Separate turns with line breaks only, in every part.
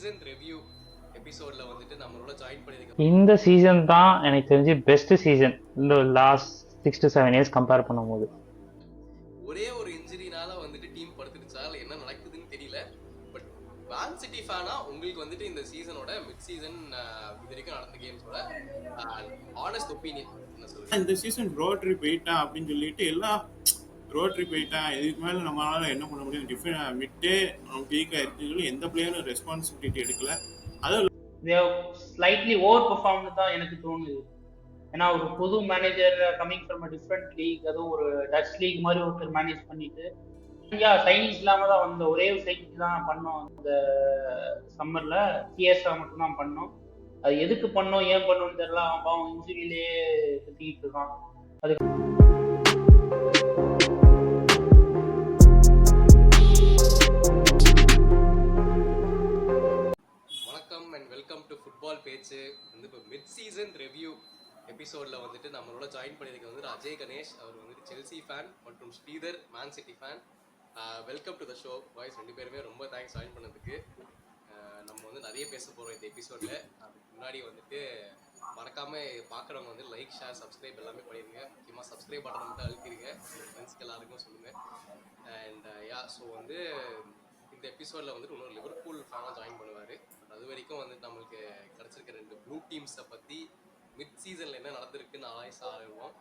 Season review எபிசோட்ல வந்துட்டு நம்மளோட ஜாயின் பண்ணிருக்க
இந்த சீசன் தான் எனக்கு தெரிஞ்சு பெஸ்ட் சீசன் இந்த லாஸ்ட் 6 to 7 years கம்பேர் பண்ணும்போது.
ஒரே ஒரு இன்ஜுரினால வந்துட்டு டீம் படுத்துடுச்சா இல்ல என்ன நடக்குதுன்னு தெரியல. பட் மேன் சிட்டி ஃபேனா உங்களுக்கு வந்துட்டு இந்த சீசனோட மிட் சீசன் இது வரைக்கும் நடந்த கேம்ஸோட ஆனஸ்ட் ஒப்பீனியன் என்ன சொல்றீங்க?
இந்த சீசன் ரோட்ரி போயிட்டான் அப்படின்னு சொல்லிட்டு எல்லாம் ரோட்ரி போயிட்டான், இதுக்கு மேலே நம்மளால என்ன பண்ண முடியும், டிஃபரெண்ட் மிட்டே வீக்காக இருக்குன்னு சொல்லி எந்த பிளேயரும் ரெஸ்பான்சிபிலிட்டி எடுக்கல. அதுவும்
ஸ்லைட்லி ஓவர் பெர்ஃபார்ம்னு தான் எனக்கு தோணுது. ஏன்னா ஒரு புது manager coming from a different league, அதுவும் ஒரு டச் லீக் மாதிரி ஒருத்தர் மேனேஜ் பண்ணிட்டு சைனீஸ் இல்லாம தான் வந்த ஒரே ஒரு சைக்கிள் தான் பண்ணோம் இந்த சம்மர்ல. சிஎஸ்ஆ மட்டும் தான் பண்ணோம். அது எதுக்கு பண்ணோம் ஏன் பண்ணோம்னு தெரியல. அவன் பாவம் இன்ஜுரியிலேயே சுத்திக்கிட்டு இருக்கான்.
வணக்கம் அண்ட் வெல்கம் டு ஃபுட்பால் பேச்சு. வந்து இப்போ மிட் சீசன் ரிவ்யூ எபிசோட்ல வந்துட்டு நம்மளோட ஜாயின் பண்ணியிருக்க வந்து அஜய் கணேஷ். அவர் வந்துட்டு செல்சி ஃபேன் மற்றும் Sridhar man city fan. Welcome to the show boys. ரெண்டு பேருமே ரொம்ப தேங்க்ஸ் ஜாயின் பண்ணதுக்கு. நம்ம வந்து நிறைய பேச போகிறோம் இந்த எபிசோட்ல. அதுக்கு முன்னாடி வந்துட்டு மறக்காம பார்க்குறவங்க வந்து லைக் ஷேர் சப்ஸ்கிரைப் எல்லாமே பண்ணிடுங்க. முக்கியமாக சப்ஸ்கிரைப் பட்டனை மட்டும் அழுத்திடுங்க, ஃப்ரெண்ட்ஸ்க்கு எல்லாருக்கும் சொல்லுங்கள். அண்ட் ஸோ வந்து இந்த எபிசோடில் வந்துட்டு இன்னொரு லிவர்பூல் ஃபேனாக ஜாயின் பண்ணுவார். பட் அது வரைக்கும் வந்துட்டு நம்மளுக்கு கிடச்சிருக்க ரெண்டு ப்ளூ டீம்ஸை பற்றி மிட் சீசனில் என்ன நடந்திருக்குன்னு ஆராய்வோம்.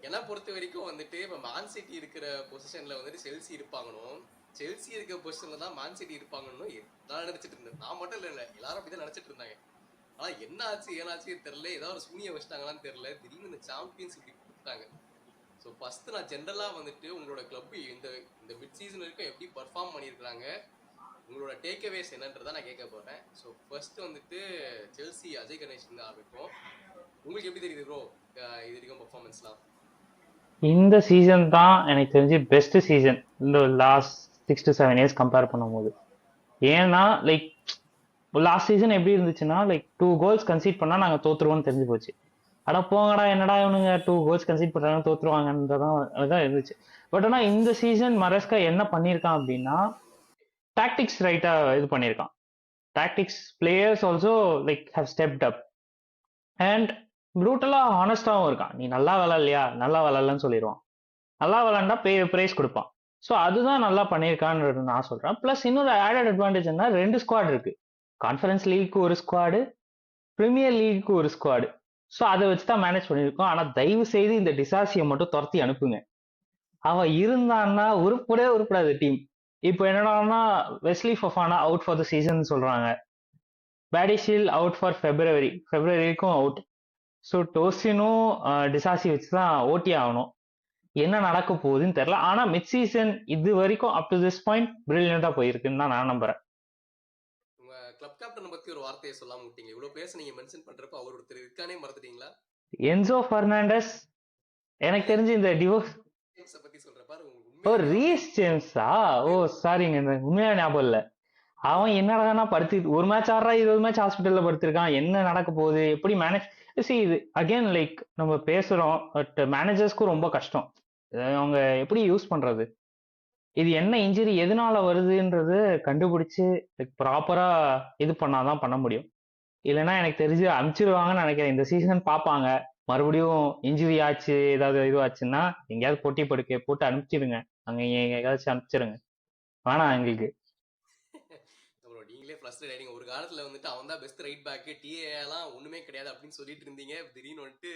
என்னை பொறுத்த வரைக்கும் வந்துட்டு இப்போ மேன் சிட்டி இருக்கிற பொசிஷனில் வந்துட்டு செல்சி இருப்பாங்கன்னு, செல்சி இருக்கிற பொசிஷனில் தான் மேன் சிட்டி இருப்பாங்கன்னு நான் நினச்சிட்டு இருந்தேன். நான் மட்டும் இல்லை, எல்லாரும் அப்படி தான் நினச்சிட்டு இருந்தாங்க. ஆனால் என்ன ஆச்சு ஏன்னாச்சுன்னு தெரில, ஏதாவது ஒரு சூனியை வச்சிட்டாங்களான்னு தெரில, திடீர்னு இந்த சாம்பியன்ஸ் இப்படி கொடுத்துட்டாங்க. ஸோ ஃபஸ்ட்டு நான் ஜென்ரலாக வந்துட்டு உங்களோட கிளப் இந்த மிட் சீசன் வரைக்கும் எப்படி பர்ஃபார்ம் பண்ணியிருக்கிறாங்க, உங்களோட டேக்அவேஸ் என்னன்றதை நான் கேட்க போகிறேன். ஸோ ஃபர்ஸ்ட் வந்துட்டு செல்சி அஜய் கணேஷ் வந்து ஆரம்பிப்போம். உங்களுக்கு எப்படி தெரியுது ப்ரோ இது வரைக்கும் பர்ஃபார்மன்ஸ்லாம்?
இந்த சீசன் தான் எனக்கு தெரிஞ்சு பெஸ்ட் சீசன் இந்த லாஸ்ட் 6 to 7 years கம்பேர் பண்ணும்போது. ஏன்னா லைக் லாஸ்ட் சீசன் எப்படி இருந்துச்சுன்னா, லைக் 2 goals கன்சீட் பண்ணால் நாங்கள் தோற்றுருவோம்னு தெரிஞ்சு போச்சு. அட போங்கடா, என்னடா இவனுங்க 2 goals கன்சீட் பண்ணுறாங்க தோற்றுருவாங்கன்றதான் அதுதான் இருந்துச்சு. பட் ஆனால் இந்த சீசன் மரஸ்கா என்ன பண்ணியிருக்கான் அப்படின்னா, டாக்டிக்ஸ் ரைட்டாக இது பண்ணியிருக்கான். Tactics players also like how stepped up and ப்ரூட்டலாக ஹானஸ்டாகவும் இருக்கான். நீ நல்லா விளையாடலையா, நல்லா விளையாடலன்னு சொல்லிடுவான். நல்லா விளையாண்டா ப்ரைஸ் கொடுப்பான். ஸோ அதுதான் நல்லா பண்ணியிருக்கான்னு நான் சொல்கிறேன். ப்ளஸ் இன்னொரு ஆடட் அட்வான்டேஜ் என்ன, 2 ஸ்குவாட் இருக்கு. கான்ஃபரன்ஸ் லீக்கு ஒரு ஸ்குவாடு, பிரீமியர் லீக்கு ஒரு ஸ்குவாடு. ஸோ அதை வச்சு தான் மேனேஜ் பண்ணியிருக்கோம். ஆனால் தயவு செய்து இந்த டிசாசியை மட்டும் துரத்தி அனுப்புங்க. அவன் இருந்தான்னா உருப்படாது டீம். இப்போ என்னடான்னா Wesley Fofana out for the season சொல்றாங்க. பேடிஷில் அவுட் ஃபார் ஃபெப்ரவரிக்கும் அவுட். ஸோ டோசினும் டிசாசி வச்சு தான் ஓட்டி ஆகணும். என்ன நடக்க போகுதுன்னு தெரியல. ஆனா மிட் சீசன் இது வரைக்கும் அப் டு திஸ் பாயிண்ட் பிரில்லியண்டா போயிருக்குன்னு தான் நான் நம்புறேன்.
உங்க கிளப் கேப்டன் பத்தி ஒரு வார்த்தையை சொல்லாம விட்டீங்க. இவ்வளவு பிளேயர்ஸ் நீங்க மென்ஷன் பண்றப்ப அவர் ஒருத்தர் இருக்கானே மறந்துட்டீங்களா?
Enzo Fernandez. எனக்கு தெரிஞ்சு இந்த டிவோர்ஸ்
பத்தி சொல்ற பாரு.
ஓ ரீஸ் ஜேம்ஸா? ஓ சாரிங்க, இந்த உண்மையான ஞாபகம் இல்லை. அவன் என்னடா படுத்து ஒரு மேட்ச் ஆடுறா, 20 மேட்ச் ஹாஸ்பிட்டல்ல படுத்திருக்கான். என்ன நடக்க போகுது, எப்படி மேனேஜ் இது அகைன் லைக் நம்ம பேசுறோம். பட் மேனேஜர்ஸ்க்கும் ரொம்ப கஷ்டம். அவங்க எப்படி யூஸ் பண்றது, இது என்ன இன்ஜுரி எதனால வருதுன்றது கண்டுபிடிச்சு ப்ராப்பரா இது பண்ணாதான் பண்ண முடியும். இல்லைன்னா எனக்கு தெரிஞ்சு அனுப்பிச்சிருவாங்கன்னு நினைக்கிறேன். இந்த சீசன் பார்ப்பாங்க, மறுபடியும் இன்ஜுரி ஆச்சு ஏதாவது இதுவாச்சுன்னா எங்கேயாவது பொட்டி படுக்க போட்டு அனுப்பிச்சிடுங்க. அங்க எங்கேயாச்சும் அனுப்பிச்சிருங்க, வேணாம் எங்களுக்கு.
நீங்களே ஃப்ரஸ்ட்ரேட் ஆயிடுங்க. ஒரு காலத்துல வந்துட்டு அவன் தான் பெஸ்ட் ரைட் பேக், டிஏ எல்லாம் ஒண்ணுமே கிடையாது அப்படின்னு சொல்லிட்டு இருந்தீங்க. திடீர்னு வந்துட்டு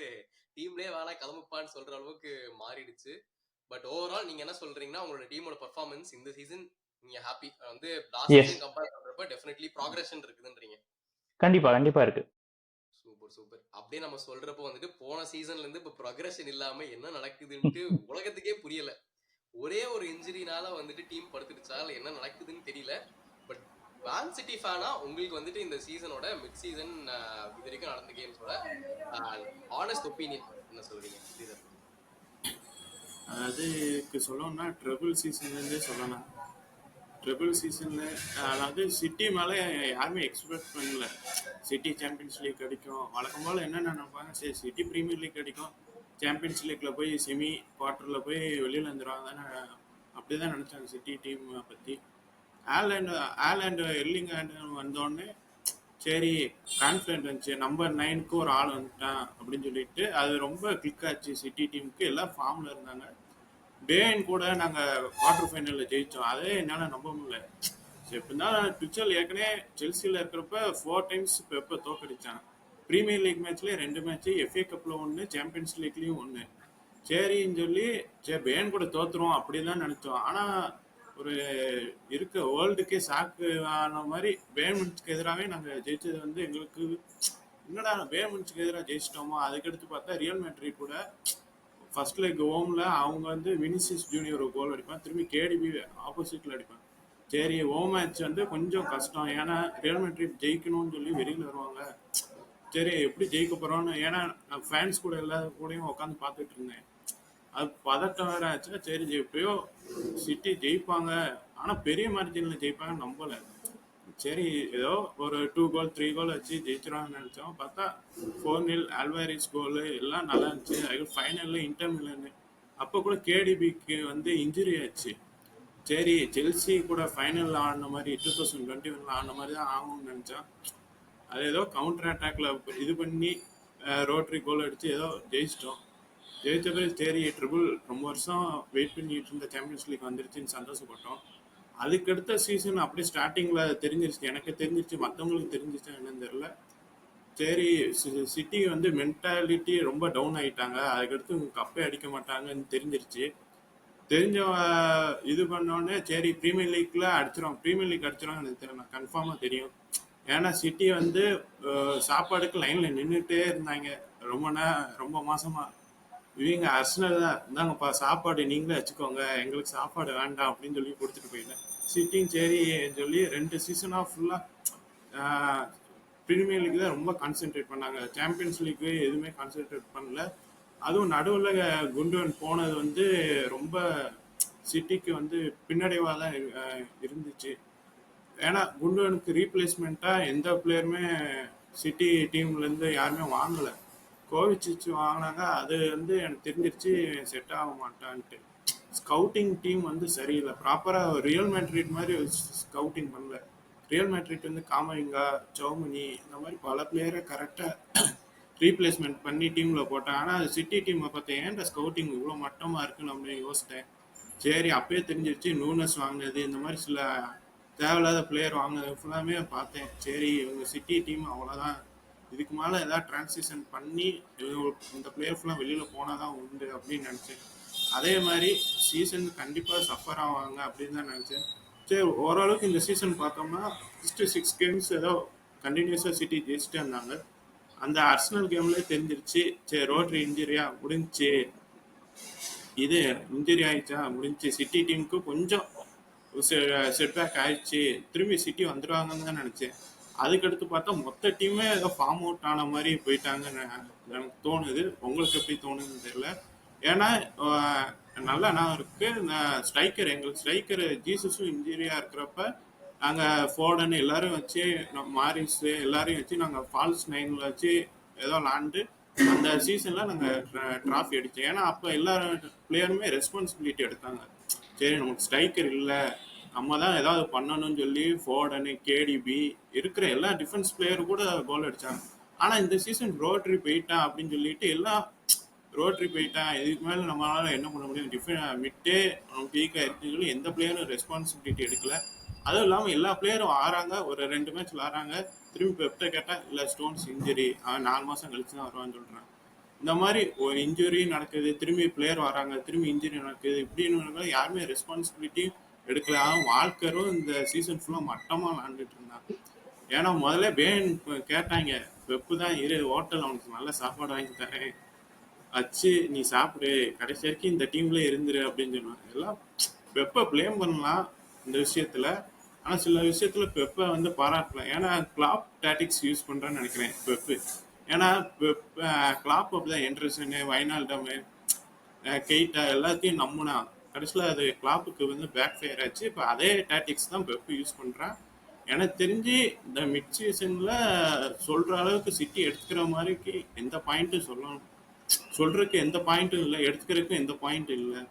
டீம்லயே வேலை கிளம்புப்பான்னு சொல்ற அளவுக்கு மாறிடுச்சு. பட் ஓவரால் நீங்க என்ன சொல்றீங்கன்னா, உங்களோட டீமோட பெர்ஃபார்மன்ஸ் இந்த சீசன் நீங்க ஹாப்பி வந்து லாஸ்ட் சீசன் கம்பேர் பண்றப்ப டெஃபினெட்லி ப்ராக்ரஷன் இருக்குதுன்றீங்க?
கண்டிப்பா இருக்கு.
சூப்பர். அப்படியே நம்ம சொல்றப்போ வந்துட்டு போன சீசன்ல இருந்து இப்ப ப்ராக்ரஷன் இல்லாம என்ன நடக்குதுன்ட்டு உலகத்துக்கே புரியல. ஒரே ஒரு இன்ஜுரினால வந்துட்டு டீம் படுத்துடுச்சா இல்ல என்ன நடக்குதுன்னு தெரியல. பட் மேன் சிட்டி ஃபேனா உங்களுக்கு வந்துட்டு இந்த சீசனோட மிட் சீசன் இது வரைக்கும் நடந்த கேம்ஸோட ஆனஸ்ட் ஒப்பீனியன் என்ன சொல்றீங்க?
அதுக்கு சொல்லணும்னா ட்ரிபிள் சீசன்லேருந்தே சொல்லலாம். ட்ரிபிள் சீசனில் அதாவது சிட்டி மேலே யாருமே எக்ஸ்பெக்ட் பண்ணல. சிட்டி சாம்பியன்ஸ் லீக் கிடைக்கும், வழக்கம் போல் என்ன நினைப்பாங்க, சரி சிட்டி ப்ரீமியர் லீக் கிடைக்கும், சாம்பியன்ஸ் லீக்கில் போய் செமி குவார்ட்டரில் போய் வெளியில் வந்துடுவாங்க தானே, அப்படி தான் நினச்சாங்க சிட்டி டீம் பற்றி. ஆலண்ட் ஆலண்ட் எர்லிங் வந்தோடனே சரி கான்ஃபிடென்ட் இருந்துச்சு நம்பர் 9க்கு ஒரு ஆள் வந்துட்டான் அப்படின்னு சொல்லிட்டு அது ரொம்ப கிளிக் ஆச்சு சிட்டி டீமுக்கு. எல்லாம் ஃபார்ம்ல இருந்தாங்க. பேன் கூட நாங்கள் குவார்டர் ஃபைனலில் ஜெயித்தோம். அதே என்னால் நம்ப முடியல. எப்படின்னா ட்விச்சல் ஏற்கனவே செல்சியில் இருக்கிறப்ப 4 டைம்ஸ் பெப்பை தோக்கடிச்சான். ப்ரீமியர் லீக் மேட்ச்லேயே 2 மேட்ச்சு, எஃப்ஏ கப்பில் 1, சாம்பியன்ஸ் லீக்லேயும் 1. சரின்னு சொல்லி சரி பேன் கூட தோத்துரும் அப்படின்னு தான் நினச்சோம். ஆனால் ஒரு இருக்க வேர்ல்டுக்கே ஷாக்கு ஆன மாதிரி பேர்மன்ஸ்க்கு எதிராகவே நாங்கள் ஜெயிச்சது வந்து எங்களுக்கு என்னடா பேர்மன்ஸ்க்கு எதிராக ஜெயிச்சிட்டோமோ. அதுக்கடுத்து பார்த்தா ரியல் மேட்ரிட் கூட ஃபர்ஸ்ட் லெக் ஹோமில் அவங்க வந்து வினிசியஸ் ஜூனியர் ஒரு கோல் அடிப்பான், திரும்பி கேடிபி ஆப்போசிட்டில் அடிப்பான். சரி ஹோம் மேட்ச் வந்து கொஞ்சம் கஷ்டம், ஏன்னா ரியல் மேட்ரிட் ஜெயிக்கணும்னு சொல்லி வெளியில் வருவாங்க. சரி எப்படி ஜெயிக்க போகிறோன்னு, ஏன்னா நான் ஃபேன்ஸ் கூட எல்லா கூடயும் உட்காந்து பார்த்துட்டு இருந்தேன். அது பதட்டம் வேற ஆச்சு. சரி எப்பயோ சிட்டி ஜெயிப்பாங்க, ஆனால் பெரிய மார்ஜினில் ஜெயிப்பாங்கன்னு நம்பலை. சரி ஏதோ ஒரு 2 கோல் 3 கோல் வச்சு ஜெயிச்சிருவாங்கன்னு நினச்சோம். பார்த்தா 4-0 ஆல்வாரிஸ் கோல் எல்லாம் நல்லா இருந்துச்சு. அது ஃபைனலில் இன்டர் மிலன் அப்போ கூட கேடிபிக்கு வந்து இன்ஜுரி ஆச்சு. சரி செல்சி கூட ஃபைனலில் ஆடின மாதிரி 2021 ஆடின மாதிரி தான் ஆகும்னு நினச்சோம். அது ஏதோ கவுண்டர் அட்டாக்ல இது பண்ணி ரோட்ரி கோல் அடித்து ஏதோ ஜெயிச்சிட்டோம். ஜெயிச்ச பிறகு சரி ட்ரிபிள் ரொம்ப வருஷம் வெயிட் பண்ணிட்டு இருந்த சாம்பியன்ஸ் லீக் வந்துருச்சுன்னு சந்தோஷப்பட்டோம். அதுக்கடுத்த சீசன் அப்படியே ஸ்டார்டிங்கில் தெரிஞ்சிருச்சு, எனக்கு தெரிஞ்சிருச்சு, மற்றவங்களுக்கு தெரிஞ்சிச்சா என்னன்னு தெரியல. சரி சிட்டி வந்து மென்டாலிட்டி ரொம்ப டவுன் ஆகிட்டாங்க. அதுக்கடுத்து கப்பே அடிக்க மாட்டாங்கன்னு தெரிஞ்சிருச்சு. தெரிஞ்ச இது பண்ணோடனே சரி ப்ரீமியர் லீக்ல அடிச்சிடும், ப்ரீமியர் லீக் அடிச்சிடும் எனக்கு கன்ஃபார்மாக தெரியும். ஏன்னா சிட்டி வந்து சாப்பாடுக்கு லைனில் நின்றுட்டே இருந்தாங்க ரொம்ப மாசமா. இவங்க அர்சனல் தான் இருந்தாங்கப்பா சாப்பாடு நீங்களே வச்சுக்கோங்க, எங்களுக்கு சாப்பாடு வேண்டாம் அப்படின்னு சொல்லி கொடுத்துட்டு போயிட்டேன். சிட்டியும் சரி சொல்லி 2 சீசனாக ஃபுல்லாக ப்ரீமியர் லீக் தான் ரொம்ப கான்சென்ட்ரேட் பண்ணாங்க. சாம்பியன்ஸ் லீக்கு எதுவுமே கான்சென்ட்ரேட் பண்ணல. அதுவும் நடுவில் குண்டுவன் போனது வந்து ரொம்ப சிட்டிக்கு வந்து பின்னடைவாக தான் இருந்துச்சு. ஏன்னா குண்டுவனுக்கு ரீப்ளேஸ்மெண்ட்டாக எந்த பிளேயருமே சிட்டி டீம்லேருந்து யாருமே வாங்கலை. கோவிச்சிச்சு வாங்கினாங்க. அது வந்து எனக்கு தெரிஞ்சிருச்சு செட் ஆக மாட்டான்ட்டு. ஸ்கவுட்டிங் டீம் வந்து சரியில்லை, ப்ராப்பராக ரியல் மேட்ரிட் மாதிரி ஸ்கவுட்டிங் பண்ணல. ரியல் மேட்ரிட் வந்து காமவிங்கா, சௌமனி இந்த மாதிரி பல பிளேயரை கரெக்டாக ரீப்ளேஸ்மெண்ட் பண்ணி டீமில் போட்டாங்க. ஆனால் சிட்டி டீமை பார்த்தேன் ஏன்டா ஸ்கவுட்டிங் இவ்வளோ மட்டமாக இருக்குன்னு நம்ம யோசித்தேன். சரி அப்பயே தெரிஞ்சிருச்சு நூனஸ் வாங்கினது இந்த மாதிரி சில தேவையில்லாத பிளேயர் வாங்கினது ஃபுல்லாமே பார்த்தேன். சரி இவங்க சிட்டி டீம் அவ்வளோதான், இதுக்கு மேலே ஏதாவது டிரான்சிஷன் பண்ணி இந்த பிளேயர் ஃபுல்லாக வெளியில் போனால் தான் உண்டு அப்படின்னு நினச்சேன். அதே மாதிரி சீசன் கண்டிப்பாக சஃபர் ஆவாங்க அப்படின்னு தான் நினச்சேன். சரி ஓரளவுக்கு இந்த சீசன் பார்த்தோம்னா ஃபஸ்ட்டு 6 கேம்ஸ் ஏதோ கண்டினியூஸாக சிட்டி ஜெயிச்சுட்டே இருந்தாங்க. அந்த அர்சனல் கேம்லேயே தெரிஞ்சிருச்சு சரி ரோட்ரி இன்ஜுரியா முடிஞ்சு, இது இன்ஜுரி ஆயிடுச்சா முடிஞ்சு. சிட்டி டீமுக்கு கொஞ்சம் செட்பேக் ஆயிடுச்சு, திரும்பி சிட்டி வந்துடுவாங்கன்னு தான் நினச்சேன். அதுக்கடுத்து பார்த்தா மொத்த டீமே ஏதோ ஃபார்ம் அவுட் ஆன மாதிரி போயிட்டாங்கன்னு எனக்கு தோணுது. உங்களுக்கு எப்படி தோணுதுன்னு தெரியல. ஏன்னா நல்லா நான் இருக்கு ஸ்ட்ரைக்கர், எங்களுக்கு ஸ்ட்ரைக்கர் ஜீசஸும் இன்ஜுரியாக இருக்கிறப்ப நாங்கள் ஃபோர்டன் எல்லாரும் வச்சு மாரிஸ் எல்லாரையும் வச்சு நாங்கள் ஃபால்ஸ் 9ல வச்சு ஏதோ விளாண்டு அந்த சீசனில் நாங்கள் ட்ராஃபி அடித்தோம். ஏன்னா அப்போ எல்லா பிளேயருமே ரெஸ்பான்சிபிலிட்டி எடுத்தாங்க. சரி நமக்கு ஸ்ட்ரைக்கர் இல்லை, நம்ம தான் ஏதாவது பண்ணணும்னு சொல்லி ஃபோர்டனு, கேடிபி இருக்கிற எல்லா டிஃபென்ஸ் பிளேயரும் கூட கோல் அடித்தாங்க. ஆனால் இந்த சீசன் ரோட்ரி போயிட்டான் அப்படின்னு சொல்லிட்டு எல்லாம் ரோட்ரி போயிட்டான், இதுக்கு மேலே நம்மளால என்ன பண்ண முடியும், மிட்டே நமக்கு வீக்காக இருக்குன்னு சொல்லி எந்த பிளேயரும் ரெஸ்பான்சிபிலிட்டி எடுக்கல. அதுவும் இல்லாமல் எல்லா பிளேயரும் ஆறாங்க, ஒரு 2 மேட்ச் விளாட்றாங்க, திரும்பி பெப்ட கேட்டால் இல்லை ஸ்டோன்ஸ் இன்ஜுரி, அவன் 4 மாதம் கழிச்சு தான் வருவான்னு சொல்கிறான். இந்த மாதிரி ஒரு இன்ஜுரி நடக்குது, திரும்பி பிளேயர் வராங்க, திரும்பி இன்ஜுரி நடக்குது, இப்படின்னு யாருமே ரெஸ்பான்சிபிலிட்டி எடுக்கல. வால்கரும் இந்த சீசன் ஃபுல்லாக மட்டமாக விளாண்டுட்டு இருந்தாங்க. ஏன்னா முதல்ல பேன் கேட்டாங்க வெப்பு தான் இரு ஹோட்டல் அவனுக்கு நல்ல சாப்பாடு வாங்கி தரேன் வச்சு நீ சாப்பிடு, கடைசி வரைக்கும் இந்த டீம்ல இருந்துரு அப்படின்னு சொன்னாங்க. எல்லாம் வெப்பை பிளேம் பண்ணலாம் இந்த விஷயத்துல, ஆனால் சில விஷயத்துல பெப்பை வந்து பாராட்டலாம். ஏன்னா கிளாப் டாட்டிக்ஸ் யூஸ் பண்றேன்னு நினைக்கிறேன் பெப்பு. ஏன்னா கிளாப் அப்படிதான் என்ட்ரசனு, வைனால்டமு, கெய்டா எல்லாத்தையும் நம்பினா கடைசியில் அது கிளாப்புக்கு வந்து பேக் ஃபயர் ஆச்சு. இப்போ அதே டாட்டிக்ஸ் தான் பெப்பு யூஸ் பண்ணுறான். எனக்கு தெரிஞ்சு இந்த மிட் சீசனில் சொல்கிற அளவுக்கு சிட்டி எடுத்துக்கிற மாதிரிக்கு எந்த பாயிண்ட்டும் சொல்கிறதுக்கு எந்த பாயிண்ட்டும் இல்லை, எடுத்துக்கிறதுக்கு எந்த பாயிண்ட்டும் இல்லை.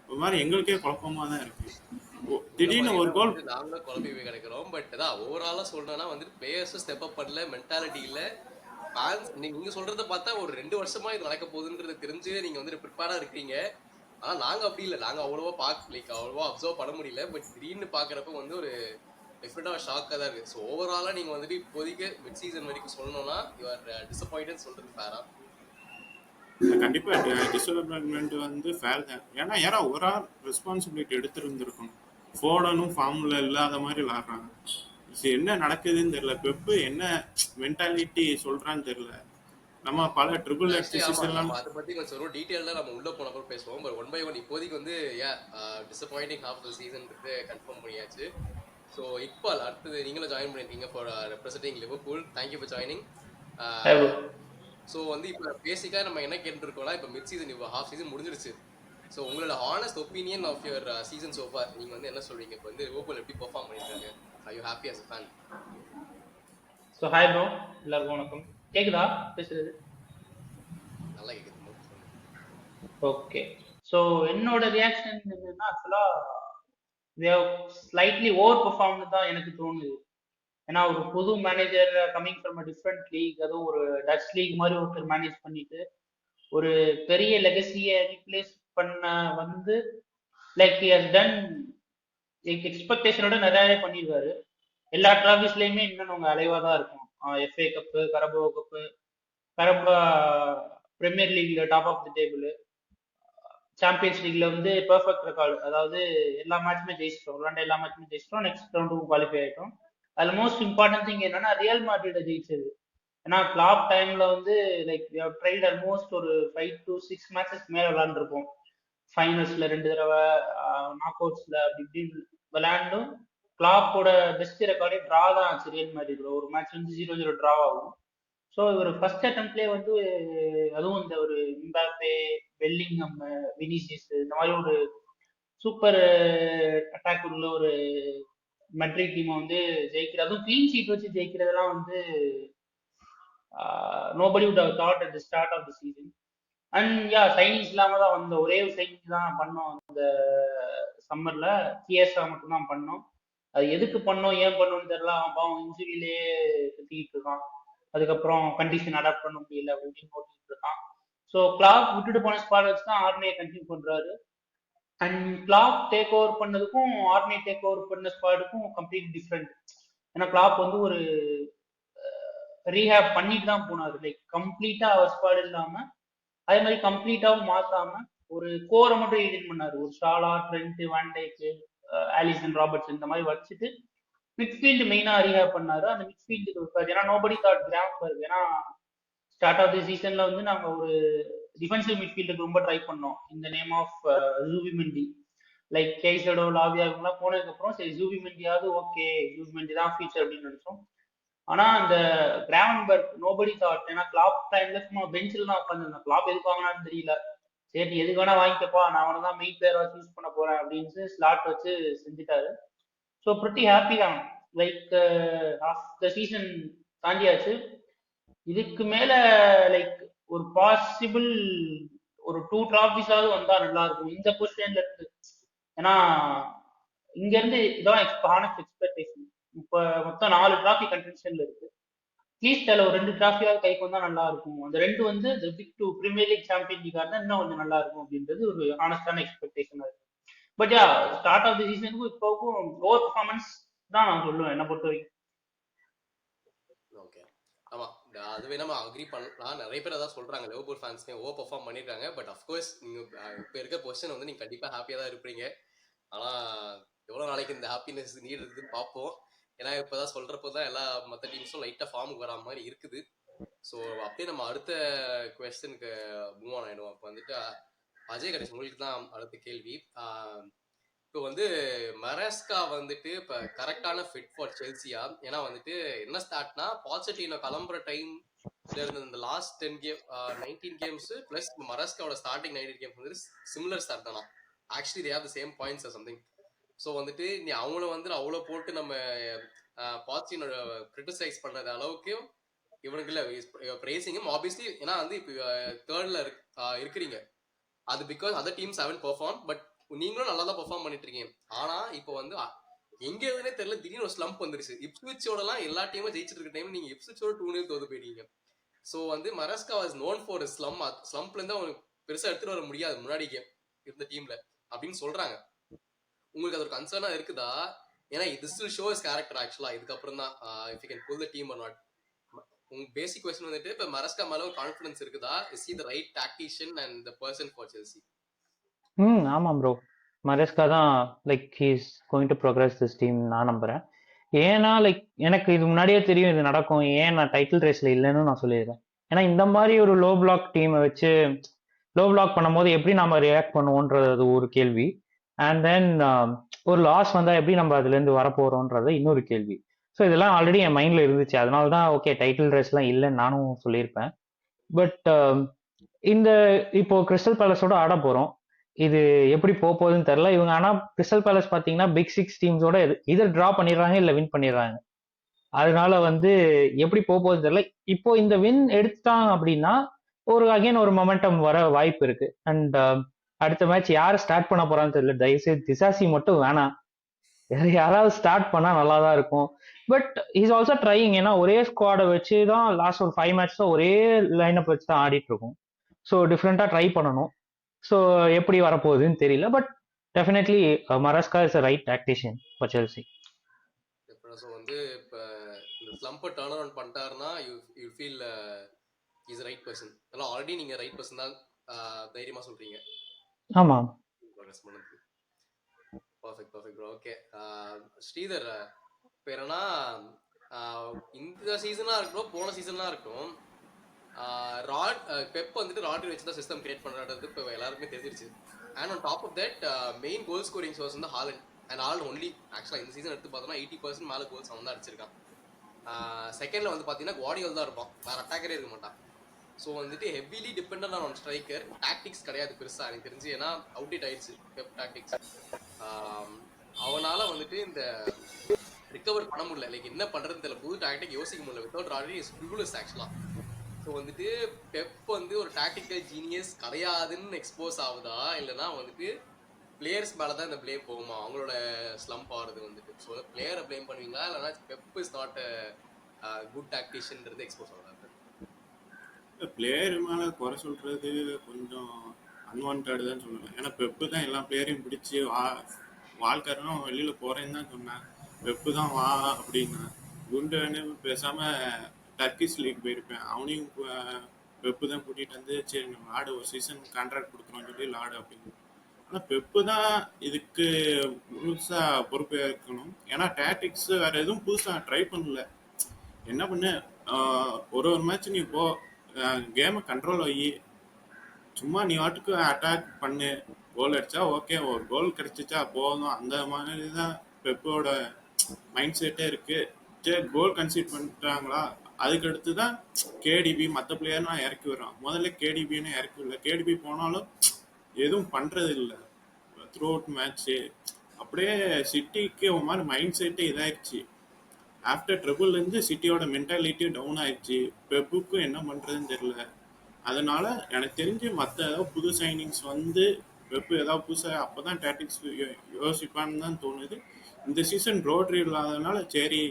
ஒரு மாதிரி எங்களுக்கே குழப்பமாக தான் இருக்குது. திடீர்னு ஒரு கோல்
நாங்களும் குழம்பி போய் கிடைக்கிறோம். பட் அதான் ஓவராலா சொல்லணும்னா வந்துட்டு பிளேயர்ஸும் ஸ்டெப் அப் பண்ணல, மென்டாலிட்டி இல்ல. ஃபேன்ஸ் நீங்க சொல்றத பார்த்தா ஒரு 2 வருஷமா இது நடக்க போகுதுன்றது தெரிஞ்சு நீங்க வந்துட்டு ப்ரிப்பேர்டா இருக்கீங்க. ஆனா நாங்க அப்படி இல்லை, நாங்க அவ்வளவா அவ்வளவா அப்சர்வ் பண்ண முடியல. பட் திடீர்னு பாக்குறப்ப வந்து ஒரு டிஃப்ரெண்டா ஷாக்கா தான் இருக்கு. ஸோ ஓவராலா நீங்க வந்துட்டு இப்போதைக்கு மிட் சீசன் வரைக்கும் சொல்லணும்னா யூ ஆர் டிசப்பாயிண்டட் சொல்றது ஃபேரா?
கண்டிப்பா டிசப்பாயின்மெண்ட் வந்து ஃபேர் தான். ஏன்னா ஒரு ஆள் ரெஸ்பான்சிபிலிட்டி எடுத்திருந்திருக்கணும். ஃபோர்டனும் ஃபார்ம்ல இல்லாத மாதிரி விளாடுறாங்க. என்ன நடக்குதுன்னு தெரியல. பெப்பு என்ன மென்டாலிட்டி சொல்றான்னு தெரியல. நம்ம பல ட்ரிபிள் எக்ஸ் சீசன்லாம்
நம்ம அதை பத்தி கொஞ்சம் டீடைல்ல நம்ம உள்ள போன அப்புறம் பேசுவோம். பட் 1 by 1 இப்போதைக்கு வந்து disappointing half the season confirm பண்ணியாச்சு. ஸோ இக்பால் அடுத்தது நீங்களும் ஜாயின் பண்ணிருக்கீங்க for representing Liverpool. Thank you for joining. So வந்து இப்போ பேசிக்காக நம்ம என்ன கேட்டுருக்கோம்னா, இப்போ மிட் சீசன் இப்போ ஹாஃப் சீசன் முடிஞ்சிருச்சு. ஸோ உங்களோட honest opinion of your season so far நீங்கள் வந்து என்ன சொல்றீங்க? இப்போ வந்து லிவர்பூல் எப்படி பெர்ஃபார்ம் பண்ணிருக்காங்க? Are you happy as a fan?
So hi bro, எல்லாருக்கும் வணக்கம். கேக்குதா பேசுறது?
நல்லா கேட்குது.
ஓகே. ஸோ என்னோட ரியாக்ஷன் என்னன்னா, ஆக்சுவலா ஸ்லைட்லி ஓவர் பெர்ஃபார்ம்னு தான் எனக்கு தோணுது. ஏன்னா ஒரு புது manager coming from a different league, அதுவும் ஒரு டச் லீக் மாதிரி ஒருத்தர் மேனேஜ் பண்ணிட்டு ஒரு பெரிய லெகசியை ரீப்ளேஸ் பண்ண வந்து லைக் ஹி ஹஸ் டன் எக்ஸ்பெக்டேஷனோட நிறையவே பண்ணியிருக்காரு. எல்லா டிராஃபிஸ்லயுமே இன்னும் அவங்க அலைவா தான் இருக்கும். FA cup, Carabao cup, Carabao premier லீக்ல top of the table, champions லீக்ல வந்து பெர்ஃபெக்ட் ரெக்கார்டு, அதாவது எல்லா மேட்சுமே ஜெயிச்சிட்டோம், விளாண்ட எல்லா மேட்சுமே ஜெயிச்சிட்டோம், நெக்ஸ்ட் ரவுண்டுக்கு குவாலிஃபை ஆயிட்டோம். அதுல மோஸ்ட் இம்பார்ட்டன்ட் திங் என்னன்னா ரியல் மாட்ரிட ஜெயிச்சது. ஏன்னா கிளாப் டைம்ல வந்து லைக் ட்ரைட் ஆல்மோஸ்ட் ஒரு 5 to 6 மேட்சஸ் மேல விளாண்டுருப்போம். ஃபைனல்ஸ்ல 2 தடவை, நாக் அவுட்ஸ்ல அப்படி இப்படின்னு விளையாண்டும் கிளாப்போட பெஸ்ட் ரெக்கார்டே ட்ரா தான் ஆச்சு ரியல் மேட்ரிட்ல. ஒரு மேட்ச் வந்து 0-0 ட்ரா ஆகும். ஸோ இவர் ஃபர்ஸ்ட் அட்டம்ப்ட்லேயே வந்து அதுவும் இந்த ஒரு இம்பாப்பே, பெல்லிங்ஹம், வினிசியஸ் இந்த மாதிரி ஒரு சூப்பர் அட்டாக் உள்ள ஒரு மெட்ரிக் டீமை வந்து ஜெயிக்கிறது, அதுவும் க்ளீன் ஷீட் வச்சு ஜெயிக்கிறதெல்லாம் வந்து nobody would have thought at the start of the season. And yeah, signings இல்லாம தான் வந்த ஒரே ஒரு சைனிங் தான் பண்ணோம் அந்த சம்மர்ல. சிஎஸ்ஆ மட்டும் தான் பண்ணோம். அது எதுக்கு பண்ணோம், ஏன் பண்ணோம்னு தெரியல. அவன் பாவம் இன்ஜுரியிலேயே சுத்திக்கிட்டு இருக்கான். அதுக்கப்புறம் கண்டிஷன் அடாப்ட் பண்ண முடியல அப்படின்னு ஓட்டிட்டு இருக்கான். ஸோ கிளாப் விட்டுட்டு போன ஸ்பாட் வச்சு தான் ஆர்மியை கண்டினியூ பண்றாரு. அண்ட் கிளாப் டேக் ஓவர் பண்ணதுக்கும் ஆர்மி டேக் ஓவர் பண்ண ஸ்குவாடுக்கும் கம்ப்ளீட் டிஃப்ரெண்ட். ஏன்னா கிளாப் வந்து ஒரு ரீஹேப் பண்ணிட்டு தான் போனாரு. லைக் கம்ப்ளீட்டா அவர் ஸ்குவாட் இல்லாம, அதே மாதிரி கம்ப்ளீட்டாவும் மாத்தாம ஒரு கோரை மட்டும் எடிட் பண்ணாரு. ஒரு ஷாலா, ட்ரெண்ட், வான்டைக்கு, ஆலிசன், ராபர்ட்ஸ் இந்த மாதிரி வச்சுட்டு மிட்ஃபீல்டு மெயினா ரீஹேப் பண்ணாரு. அந்த மிட்ஃபீல்டுக்கு இருக்காது. ஏன்னா நோபடி தாட் கிராம்பர்க். ஏன்னா ஸ்டார்ட் ஆஃப் தி சீசன்ல வந்து நாங்க ஒரு டிஃபென்சிவ் மிட்ஃபீல்டுக்கு ரொம்ப ட்ரை பண்ணோம். இந்த நேம் ஆஃப் ஜூபிமெண்டி, லைக் கேசடோ, லாவியா இவங்கலாம் போனதுக்கு அப்புறம் சரி ஜூபிமெண்டியாவது ஓகே, ஜூபிமெண்டி தான் ஃபியூச்சர் அப்படின்னு நினைச்சோம். ஆனா அந்த கிராவன்பர்க் நோபடி தாட். ஏன்னா கிளாப் டைம்ல சும்மா பெஞ்சில் தான் உட்காந்துருந்தேன். கிளாப் எதுக்கு வாங்கினான்னு தெரியல. சரி நீ எதுக்கு வேணா வாங்கிக்கப்பா, நான் அவனை தான் மெயின் பிளேயரா சூஸ் பண்ண போறேன் அப்படின்னு ஸ்லாட் வச்சு செஞ்சுட்டாரு. ஸோ ப்ரிட்டி ஹாப்பி தான். லைக் ஆஃப் த சீசன் தாண்டியாச்சு. இதுக்கு மேல லைக் ஒரு பாசிபிள் ஒரு 2 டிராபிஸாவது வந்தா நல்லா இருக்கும் இந்த பொசிஷன்ல இருந்து. ஏன்னா இங்க இருந்து இதான் ஹானஸ்ட் எக்ஸ்பெக்டேஷன். இப்ப மொத்தம் 4 டிராஃபி கண்டென்ஷன்ல இருக்கு. அட்லீஸ்ட் அதில் ஒரு 2 டிராஃபியாவது கைக்கு வந்தா நல்லா இருக்கும். அந்த 2 வந்து big 2 Premier League, champion league இருந்தா இன்னும் கொஞ்சம் நல்லா இருக்கும் அப்படின்றது ஒரு ஹானஸ்டான எக்ஸ்பெக்டேஷனா இருக்கு. But yeah, start of the சீசனுக்கும் இப்போக்கும் ஓவர் பர்ஃபார்மன்ஸ் தான் நான் சொல்லுவேன் என்ன பொறுத்த வரைக்கும்.
ஓகே, ஆமா, அதுவே நம்ம அக்ரி பண்ணலாம். நிறைய பேர் அதான் சொல்றாங்க, லிவர்பூல் ஃபேன்ஸ்மே ஓவர் பெர்ஃபார்ம் பண்ணிருக்காங்க. பட் அஃப்கோர்ஸ் நீங்க இப்போ இருக்க பொசிஷன் வந்து நீங்க கண்டிப்பா ஹாப்பியா தான் இருப்பீங்க. ஆனா எவ்வளவு நாளைக்கு இந்த ஹாப்பினஸ் நீட் இருக்குன்னு பார்ப்போம். ஏன்னா இப்பதான் சொல்றப்போ தான் எல்லா மற்ற டீம்ஸும் லைட்டா ஃபார்முக்கு வரா மாதிரி இருக்குது. ஸோ அப்படியே நம்ம அடுத்த கொஸ்டினுக்கு மூவ் ஆன் ஆயிடுவோம். அப்போ வந்துட்டு அஜய் கணேஷ், உங்களுக்கு தான் அடுத்த கேள்வி. இப்போ வந்து மரஸ்கா வந்துட்டு இப்போ கரெக்டான ஃபிட் ஃபார் செல்சியா? ஏன்னா வந்துட்டு என்ன ஸ்டார்ட்னா, பாச்சட்டினோ கிளம்புற டைம்ல இருந்த இந்த லாஸ்ட் 10 கேம் 19 கேம்ஸ் பிளஸ் மரஸ்காவோட ஸ்டார்டிங் 19 கேம்ஸ் வந்து சிமிலர் ஸ்டார்ட் தானா. Actually they have the same points or something. So வந்துட்டு நீ அவங்கள வந்து அவ்வளோ போட்டு நம்ம பாச்சினோ கிரிட்டிசைஸ் பண்ணது அளவுக்கு இவனுக்கு இல்லை பிரேசிங்கும் ஆப்வியஸ்லி. ஏன்னா வந்து இப்போ தேர்ட்ல இருக்கிறீங்க, அது because other teams haven't perform. But நீங்களும் நல்லா தான் பெர்ஃபார்ம் பண்ணிட்டு இருக்கீங்க. ஆனா இப்போ வந்து எங்க இருந்துனே தெரியல, திடீர்னு ஒரு ஸ்லம்ப் வந்துருச்சு. இப்ஸ்விட்சோடலாம் எல்லா டீமும் ஜெயிச்சிட்டு இருக்க டைம் நீங்க இப்ஸ்விட்சோட 2-0 தோத்து போயிட்டீங்க. ஸோ வந்து மரஸ்கா வாஸ் நோன் ஃபார் ஸ்லம்ப்ல இருந்து அவனுக்கு பெருசா எடுத்துட்டு வர முடியாது முன்னாடி இருந்த டீம்ல அப்படின்னு சொல்றாங்க. உங்களுக்கு அது ஒரு கன்சர்னா இருக்குதா? ஏன்னா this will show his character actually இதுக்கப்புறம் தான் if you can pull the team or not. உங்க பேசிக் கொஸ்டின் வந்துட்டு இப்ப மரஸ்கா மேல ஒரு கான்ஃபிடன்ஸ் இருக்குதா? Is he the right tactician and the person for Chelsea?
ஆமாம் ப்ரோ. மரேஸ்கா தான் like he's going to progress this team நான் நம்புறேன். ஏன்னா லைக் எனக்கு இது முன்னாடியே தெரியும் இது நடக்கும், ஏன் நான் டைட்டில் ரேஸ்ல இல்லைன்னு நான் சொல்லிடுறேன். ஏன்னா இந்த மாதிரி ஒரு லோ பிளாக் டீமை வச்சு லோ பிளாக் பண்ணும்போது எப்படி நம்ம ரியாக்ட் பண்ணுவோன்றது ஒரு கேள்வி. அண்ட் தென் ஒரு லாஸ் வந்தால் எப்படி நம்ம அதுலேருந்து வரப்போகிறோன்றது இன்னொரு கேள்வி. ஸோ இதெல்லாம் ஆல்ரெடி என் மைண்டில் இருந்துச்சு. அதனால தான் ஓகே டைட்டில் ரேஸ்லாம் இல்லைன்னு நானும் சொல்லியிருப்பேன். பட் இந்த இப்போ கிறிஸ்டல் பேலஸோட ஆட போகிறோம். இது எப்படி போகுதுன்னு தெரில. இவங்க ஆனால் கிறிஸ்டல் பேலஸ் பார்த்தீங்கன்னா பிக் சிக்ஸ் டீம்ஸோட இதை ட்ரா பண்ணிடுறாங்க இல்லை வின் பண்ணிடுறாங்க. அதனால வந்து எப்படி போகுதுன்னு தெரியல. இப்போ இந்த வின் எடுத்துட்டாங்க அப்படின்னா ஒரு அகைன் ஒரு மொமெண்டம் வர வாய்ப்பு இருக்கு. அண்ட் அடுத்த மேட்ச் யார் ஸ்டார்ட் பண்ண போறான்னு தெரியல. தயவுசெய்து திசாசி மட்டும் வேணாம், வேற யாராவது ஸ்டார்ட் பண்ணா நல்லா தான் இருக்கும். But is also trying. ஏன்னா ஒரே ஸ்குவாடை வச்சு தான் லாஸ்ட் ஒரு 5 மேட்ச் தான் ஒரே லைனப் வச்சு தான் ஆடிட்டு இருக்கும். ஸோ டிஃப்ரெண்டா ட்ரை பண்ணணும். ஸோ எப்படி வரப்போகுதுன்னு தெரியல. But definitely Maresca is a right tactician for Chelsea.
So வந்து இப்போ இந்த ஸ்லம்பை டர்ன் அரவுண்ட் பண்ணிட்டாருன்னா you feel is right person. அதெல்லாம் ஆல்ரெடி நீங்க ரைட் பர்சன் தான் தைரியமா சொல்றீங்க.
ஆமா,
பர்ஃபெக்ட் ப்ரோ. ஓகே ஸ்ரீதர், இப்போ என்னன்னா இந்த சீசனா இருக்கட்டும் போன சீசனா இருக்கட்டும் பெப் வந்துட்டு ராட்ரி வச்சு தான் சிஸ்டம் கிரியேட் பண்ணுறது இப்போ எல்லாருக்குமே தெரிஞ்சிருச்சு. And on top of that main goal scoring source வந்து ஹாலண்ட். அண்ட் ஹாலண்ட் ஒன்லி ஆக்சுவலாக இந்த சீசன் எடுத்து பார்த்தோம்னா 80% மேலே கோல்ஸ் அவன் தான் அடிச்சிருக்கான். செகண்ட்ல வந்து பார்த்தீங்கன்னா குவார்டியோல் தான் இருப்பான், வேற அட்டாக்கரே இருக்க மாட்டான். ஸோ வந்துட்டு heavily dependent on striker. Tactics கிடையாது பெருசா எனக்கு தெரிஞ்சு, ஏன்னா அவுடேட் ஆயிடுச்சு பெப் டாக்டிக்ஸ். அவனால வந்துட்டு இந்த ரிகவர் பண்ண முடியல. லைக் என்ன பண்றதுன்னு தெரியல, புது டாக்டிக் யோசிக்க முடியல. வித்தவுட் ராட்ரி இஸ் ஃபியூலஸ் ஆக்சுவலா. ஸோ வந்துட்டு பெப் வந்து ஒரு டாக்டிக்கல் ஜீனியஸ் கிடையாதுன்னு எக்ஸ்போஸ் ஆகுதா, இல்லைன்னா வந்துட்டு பிளேயர்ஸ் மேலே தான் இந்த பிளேம் போகுமா அவங்களோட ஸ்லம்ப் ஆகிறது வந்துட்டு? ஸோ பிளேயரை பிளேம் பண்ணுவீங்களா, இல்லைனா Pep is not a good டாக்டிஷியன்றது எக்ஸ்போஸ் ஆகுதா?
பிளேயர் மேலே குறை சொல்றது கொஞ்சம் அன்வான்டட் தான் சொல்லுவேன். ஏன்னா பெப்பு தான் எல்லா பிளேயரையும் பிடிச்சி வாழ்க்கணும் வெளியில் போகிறேன்னு தான் சொன்னேன். பெப்பு தான் வா அப்படின்னா குண்டுன்னு பேசாமல் டர்க்கிஷ் லீக் போயிருப்பேன். அவனையும் பெப்பு தான் கூட்டிகிட்டு வந்து சரி நம்ம ஆடு ஒரு சீசன் கான்ட்ராக்ட் கொடுக்குறோன்னு சொல்லி ஆடு அப்படின்னு. ஆனால் பெப்பு தான் இதுக்கு முழுசாக பொறுப்பாக இருக்கணும். ஏன்னா டாக்டிக்ஸ் வேறு எதுவும் புதுசாக ட்ரை பண்ணல. என்ன பண்ணு, ஒரு மேட்ச் நீ போ, கேமை கண்ட்ரோல் வை, சும்மா நீ வாட்டுக்கு அட்டாக் பண்ணு, கோல் அடிச்சா ஓகே, ஒரு கோல் கிடைச்சிச்சா போதும். அந்த மாதிரி தான் பெப்போட மைண்ட் செட்டே இருக்கு. சரி கோல் கன்சீட் பண்ணிட்டாங்களா, அதுக்கு அடுத்து தான் கேடிபி மற்ற பிளேயர்லாம் இறக்கி விடுறான். முதல்ல கேடிபின்னு இறக்கி விடல. கேடிபி போனாலும் எதுவும் பண்றது இல்லை த்ரூ அவுட் மேட்ச்சு. அப்படியே சிட்டிக்கு ஒரு மாதிரி மைண்ட் செட்டே இதாயிடுச்சு. ஆஃப்டர் ட்ரிபிள்லேருந்து சிட்டியோட மென்டாலிட்டி டவுன் ஆயிடுச்சு. பெப்புக்கும் என்ன பண்ணுறதுன்னு தெரியல. அதனால எனக்கு தெரிஞ்சு மற்ற ஏதாவது புது சைனிங்ஸ் வந்து பெப்பு ஏதாவது புதுசாக அப்போ தான் டாக்டிக்ஸ் யோசிப்பான்னு தான் தோணுது. இந்த சீசன் ரோட்ரி இல்லாதனால சரி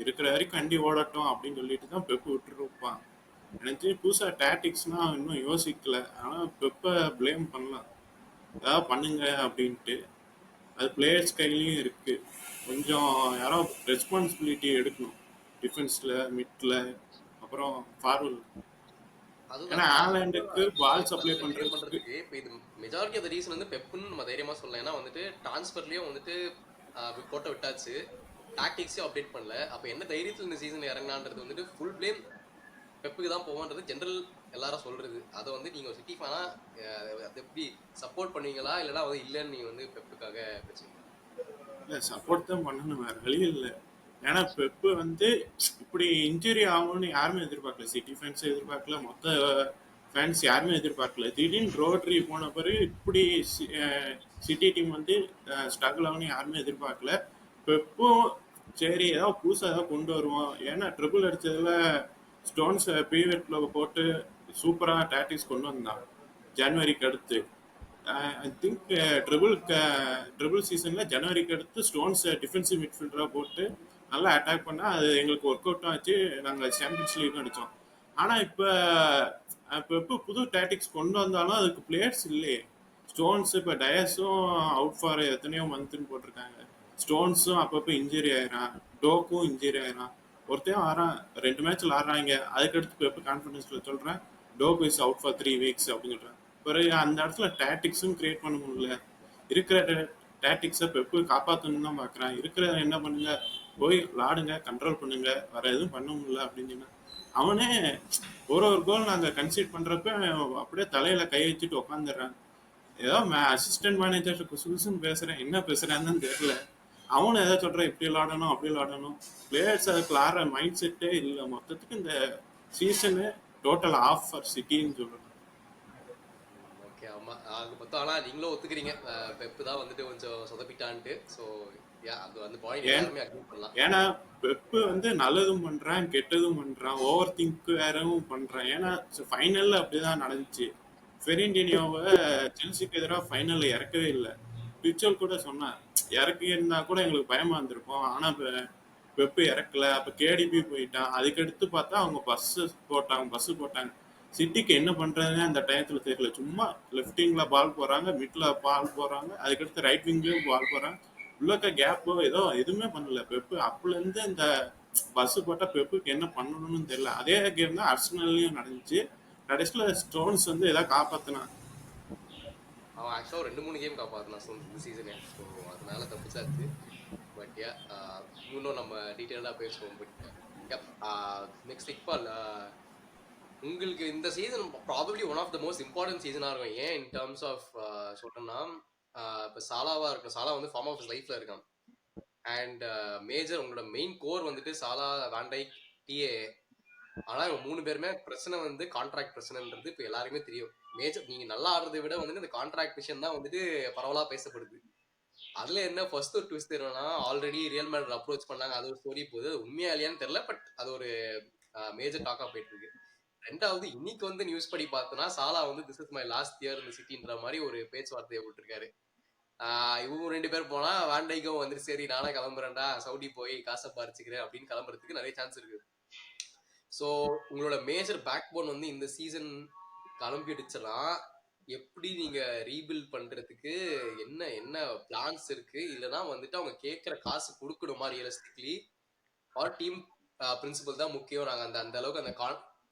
இருக்கிற வரைக்கும் கண்டி ஓடட்டும் அப்படின்னு சொல்லிட்டு தான் பெப்பு விட்டுருப்பான். எனக்கு தெரிஞ்சு புதுசாக டாக்டிக்ஸ்னால் இன்னும் யோசிக்கல. ஆனால் பெப்பை ப்ளேம் பண்ணலாம், ஏதாவது பண்ணுங்க அப்படின்ட்டு. அது பிளேயர்ஸ் கையிலையும் இருக்குது. கொஞ்சம் யாரோ ரெஸ்பான்சிபிலிட்டி எடுக்கணும் டிஃபென்ஸில், மிட்டில், அப்புறம் ஃபார்வர்ட். ஏன்னா ஆலண்டுக்கு பால் சப்ளை பண்ணுறதுக்கு
இப்போ இது மெஜாரிட்டி ஆஃப் த ரீசன் வந்து பெப்புன்னு நம்ம தைரியமாக சொல்லலாம். ஏன்னா வந்துட்டு ட்ரான்ஸ்ஃபர்லேயும் வந்துட்டு கோட்டை விட்டாச்சு, டாக்டிக்ஸையும் அப்டேட் பண்ணல. அப்போ என்ன தைரியத்தில் இந்த சீசன் இறங்கினான்றது வந்துட்டு ஃபுல் பிளேம் பெப்புக்கு தான் போவான்றது ஜென்ரல் எல்லாரும் சொல்றது. அதை வந்து நீங்க ஒரு சிட்டி ஃபேனா அதை எப்படி சப்போர்ட் பண்ணுவீங்களா, இல்லைன்னா வந்து இல்லைன்னு நீங்க வந்து பெப்புக்காக வச்சுக்கீங்களா?
இல்லை சப்போர்ட் தான் பண்ணணும், வேறு வழி இல்லை. ஏன்னா பெப்பு வந்து இப்படி இன்ஜுரி ஆகும்னு யாருமே எதிர்பார்க்கல. சிட்டி ஃபேன்ஸும் எதிர்பார்க்கல, மொத்த ஃபேன்ஸ் யாருமே எதிர்பார்க்கல. திடீர்னு ரோட்ரி போன பிறகு இப்படி சிட்டி டீம் வந்து ஸ்ட்ரகிள் ஆகும்னு யாருமே எதிர்பார்க்கல. பெப்பும் சரி ஏதாவது புதுசாக ஏதாவது கொண்டு வருவோம். ஏன்னா ட்ரிபிள் அடித்ததில் ஸ்டோன்ஸ் பீவெட்டில் போட்டு சூப்பராக டாக்டிக்ஸ் கொண்டு வந்தான் ஜனவரிக்கு அடுத்து. ஐ திங்க் ட்ரிபிள் சீசனில் ஜனவரிக்கு அடுத்து ஸ்டோன்ஸ் டிஃபென்சிவ் மிட்ஃபீல்டராக போட்டு நல்லா அட்டாக் பண்ணால் அது எங்களுக்கு ஒர்க் அவுட்டும் ஆச்சு. நாங்கள் சாம்பியன்ஸ் லீக்கும் அடித்தோம். ஆனால் இப்போ புது டாக்டிக்ஸ் கொண்டு வந்தாலும் அதுக்கு பிளேயர்ஸ் இல்லையே. ஸ்டோன்ஸ் இப்போ டயஸும் அவுட் ஃபார் எத்தனையோ மந்த்னு போட்டிருக்காங்க. ஸ்டோன்ஸும் அப்பப்போ இன்ஜுரி ஆயிரான், டோக்கும் இன்ஜுரி ஆயிரான். ஒருத்தையும் ஆறான், 2 மேட்ச்ல ஆடுறாங்க. அதுக்கடுத்து இப்போ எப்போ கான்ஃபிடன்ஸில் சொல்கிறேன் டோக் இஸ் அவுட் ஃபார் 3 வீக்ஸ் அப்படின்னு சொல்கிறேன். பிறகு அந்த இடத்துல டாக்டிக்ஸும் கிரியேட் பண்ண முடியல. இருக்கிற டாக்டிக்ஸை பெப்பு காப்பாற்றணும்னு தான் பார்க்குறேன். இருக்கிற என்ன பண்ணுங்க, போய் விளாடுங்க, கண்ட்ரோல் பண்ணுங்க, வேற எதுவும் பண்ண முடியல அப்படின்னு சொன்னா அவனே ஒரு கோல் நாங்கள் கன்சீட் பண்ணுறப்ப அப்படியே தலையில கை வச்சுட்டு உட்காந்துடுறான். ஏதோ அசிஸ்டன்ட் மேனேஜர் குசுகுசுன்னு பேசுறேன், என்ன பேசுறான்னு தெரியல. அவனும் எதை சொல்றான், இப்படி விளாடணும் அப்படி விளாடணும். பிளேயர்ஸ் அதுக்கு ஆடுற மைண்ட் செட்டே இல்லை. மொத்தத்துக்கு இந்த சீசனு டோட்டல் ஆஃப் ஃபார் சிட்டின்னு சொல்றேன்.
ஓகே, ஆமா, அது மொத்தம். ஆனா நீங்களும் ஒத்துக்கிறீங்க பெப்பு தான் வந்துட்டு கொஞ்சம் சொதப்பிட்டான்ட்டு. ஸோ அது வந்து பாயிண்ட் எல்லாருமே அக்ரி பண்ணலாம்.
ஏன்னா பெப்பு வந்து நல்லதும் பண்றான், கெட்டதும் பண்றான், ஓவர் திங்க் வேறவும் பண்றான். ஏன்னா ஃபைனல்ல அப்படிதான் நடந்துச்சு. ஃபெரிண்டினியோவை செல்சிக்கு எதிராக ஃபைனல்ல இறக்கவே இல்லை. பிச்சல் கூட சொன்னான், இறக்கி இருந்தா கூட எங்களுக்கு பயமா இருந்திருக்கும். ஆனா பெப்பு இறக்கல. அப்ப கேடிபி போயிட்டான். அதுக்கடுத்து பார்த்தா அவங்க பஸ் போட்டாங்க. சிட்டிக்கு என்ன பண்றதுன்னு அந்த டயத்துல தெரியல. சும்மா லெஃப்ட் விங்ல பால் போறாங்க, மிட்ல பால் போறாங்க, அதுக்கடுத்து ரைட் விங்லயும் பால் போறாங்க. உள்ளக்க கேப் ஏதோ எதுவுமே பண்ணல பெப்பு. அப்பல இருந்து இந்த பஸ் போட்டா பெப்புக்கு என்ன பண்ணணும்னு தெரியல. அதே கேம் தான் அர்சனல்லையும் நடந்துச்சு. கடைசியில ஸ்டோன்ஸ் வந்து ஏதாவது காப்பாத்தினான்.
அவன் ஆக்சுவலாக 2-3 கேம் காப்பாற்றினான் இந்த சீசனே. ஸோ அதனால தப்பிச்சாச்சு. பட் இன்னும் நம்ம டீட்டெயிலாக பேசுவோம். பட் நெக்ஸ்ட் இக்பால், உங்களுக்கு இந்த season probably one of the most important சீசனாக இருக்கும். ஏன் இன் டர்ம்ஸ் ஆஃப் சொல்லணும்னா, இப்போ சாலாவா இருக்கும். சாலா வந்து ஃபார்ம் ஆஃப் லைஃப்ல இருக்கான். அண்ட் மேஜர் உங்களோட மெயின் கோர் வந்துட்டு சாலா, வாண்டைக், டிஏ. ஆனா இவங்க 3 பேருமே பிரச்சனை வந்து கான்ட்ராக்ட் பிரச்சனைன்றது இப்போ எல்லாருக்குமே தெரியும். மேஜர் நீங்க நல்லா ஆடுறதை விட வந்துட்டு இந்த கான்ட்ராக்ட் விஷயம் தான் வந்துட்டு பரவலா பேசப்படுது. அதுல என்ன ஃபர்ஸ்ட் ஒரு ட்விஸ்ட் என்னன்னா, ஆல்ரெடி ரியல் மேட்ரிட் அப்ரோச் பண்ணாங்க. அது ஒரு ஸ்டோரி போகுது. அது உண்மையா இல்லையான்னு தெரியல. பட் அது ஒரு மேஜர் டாக்கா போயிட்டு இருக்கு. ரெண்டாவது, இன்னைக்கு வந்து நியூஸ் படி பார்த்தோன்னா, சாலா வந்து this is my last year இந்த சிட்டின்ற மாதிரி ஒரு பேச்சுவார்த்தையை விட்டுருக்காரு. இவங்க 2 பேர் போனா வாண்டைக்கும் வந்துட்டு சரி நானே கிளம்புறேன்டா, சவுடி போய் காசை பறிச்சுக்கிறேன் அப்படின்னு கிளம்புறதுக்கு நிறைய சான்ஸ் இருக்கு. ஸோ உங்களோட மேஜர் பேக் போன் வந்து இந்த சீசன் கிளம்பிடுச்சுன்னா எப்படி நீங்க ரீபில்ட் பண்றதுக்கு என்ன என்ன பிளான்ஸ் இருக்கு? இல்லைன்னா வந்துட்டு அவங்க கேட்குற காசு கொடுக்கணுமா ரியலிஸ்டிக்லி? ஆர் டீம் பிரின்சிபல் தான் முக்கியம், நாங்கள் அந்த அந்த அளவுக்கு அந்த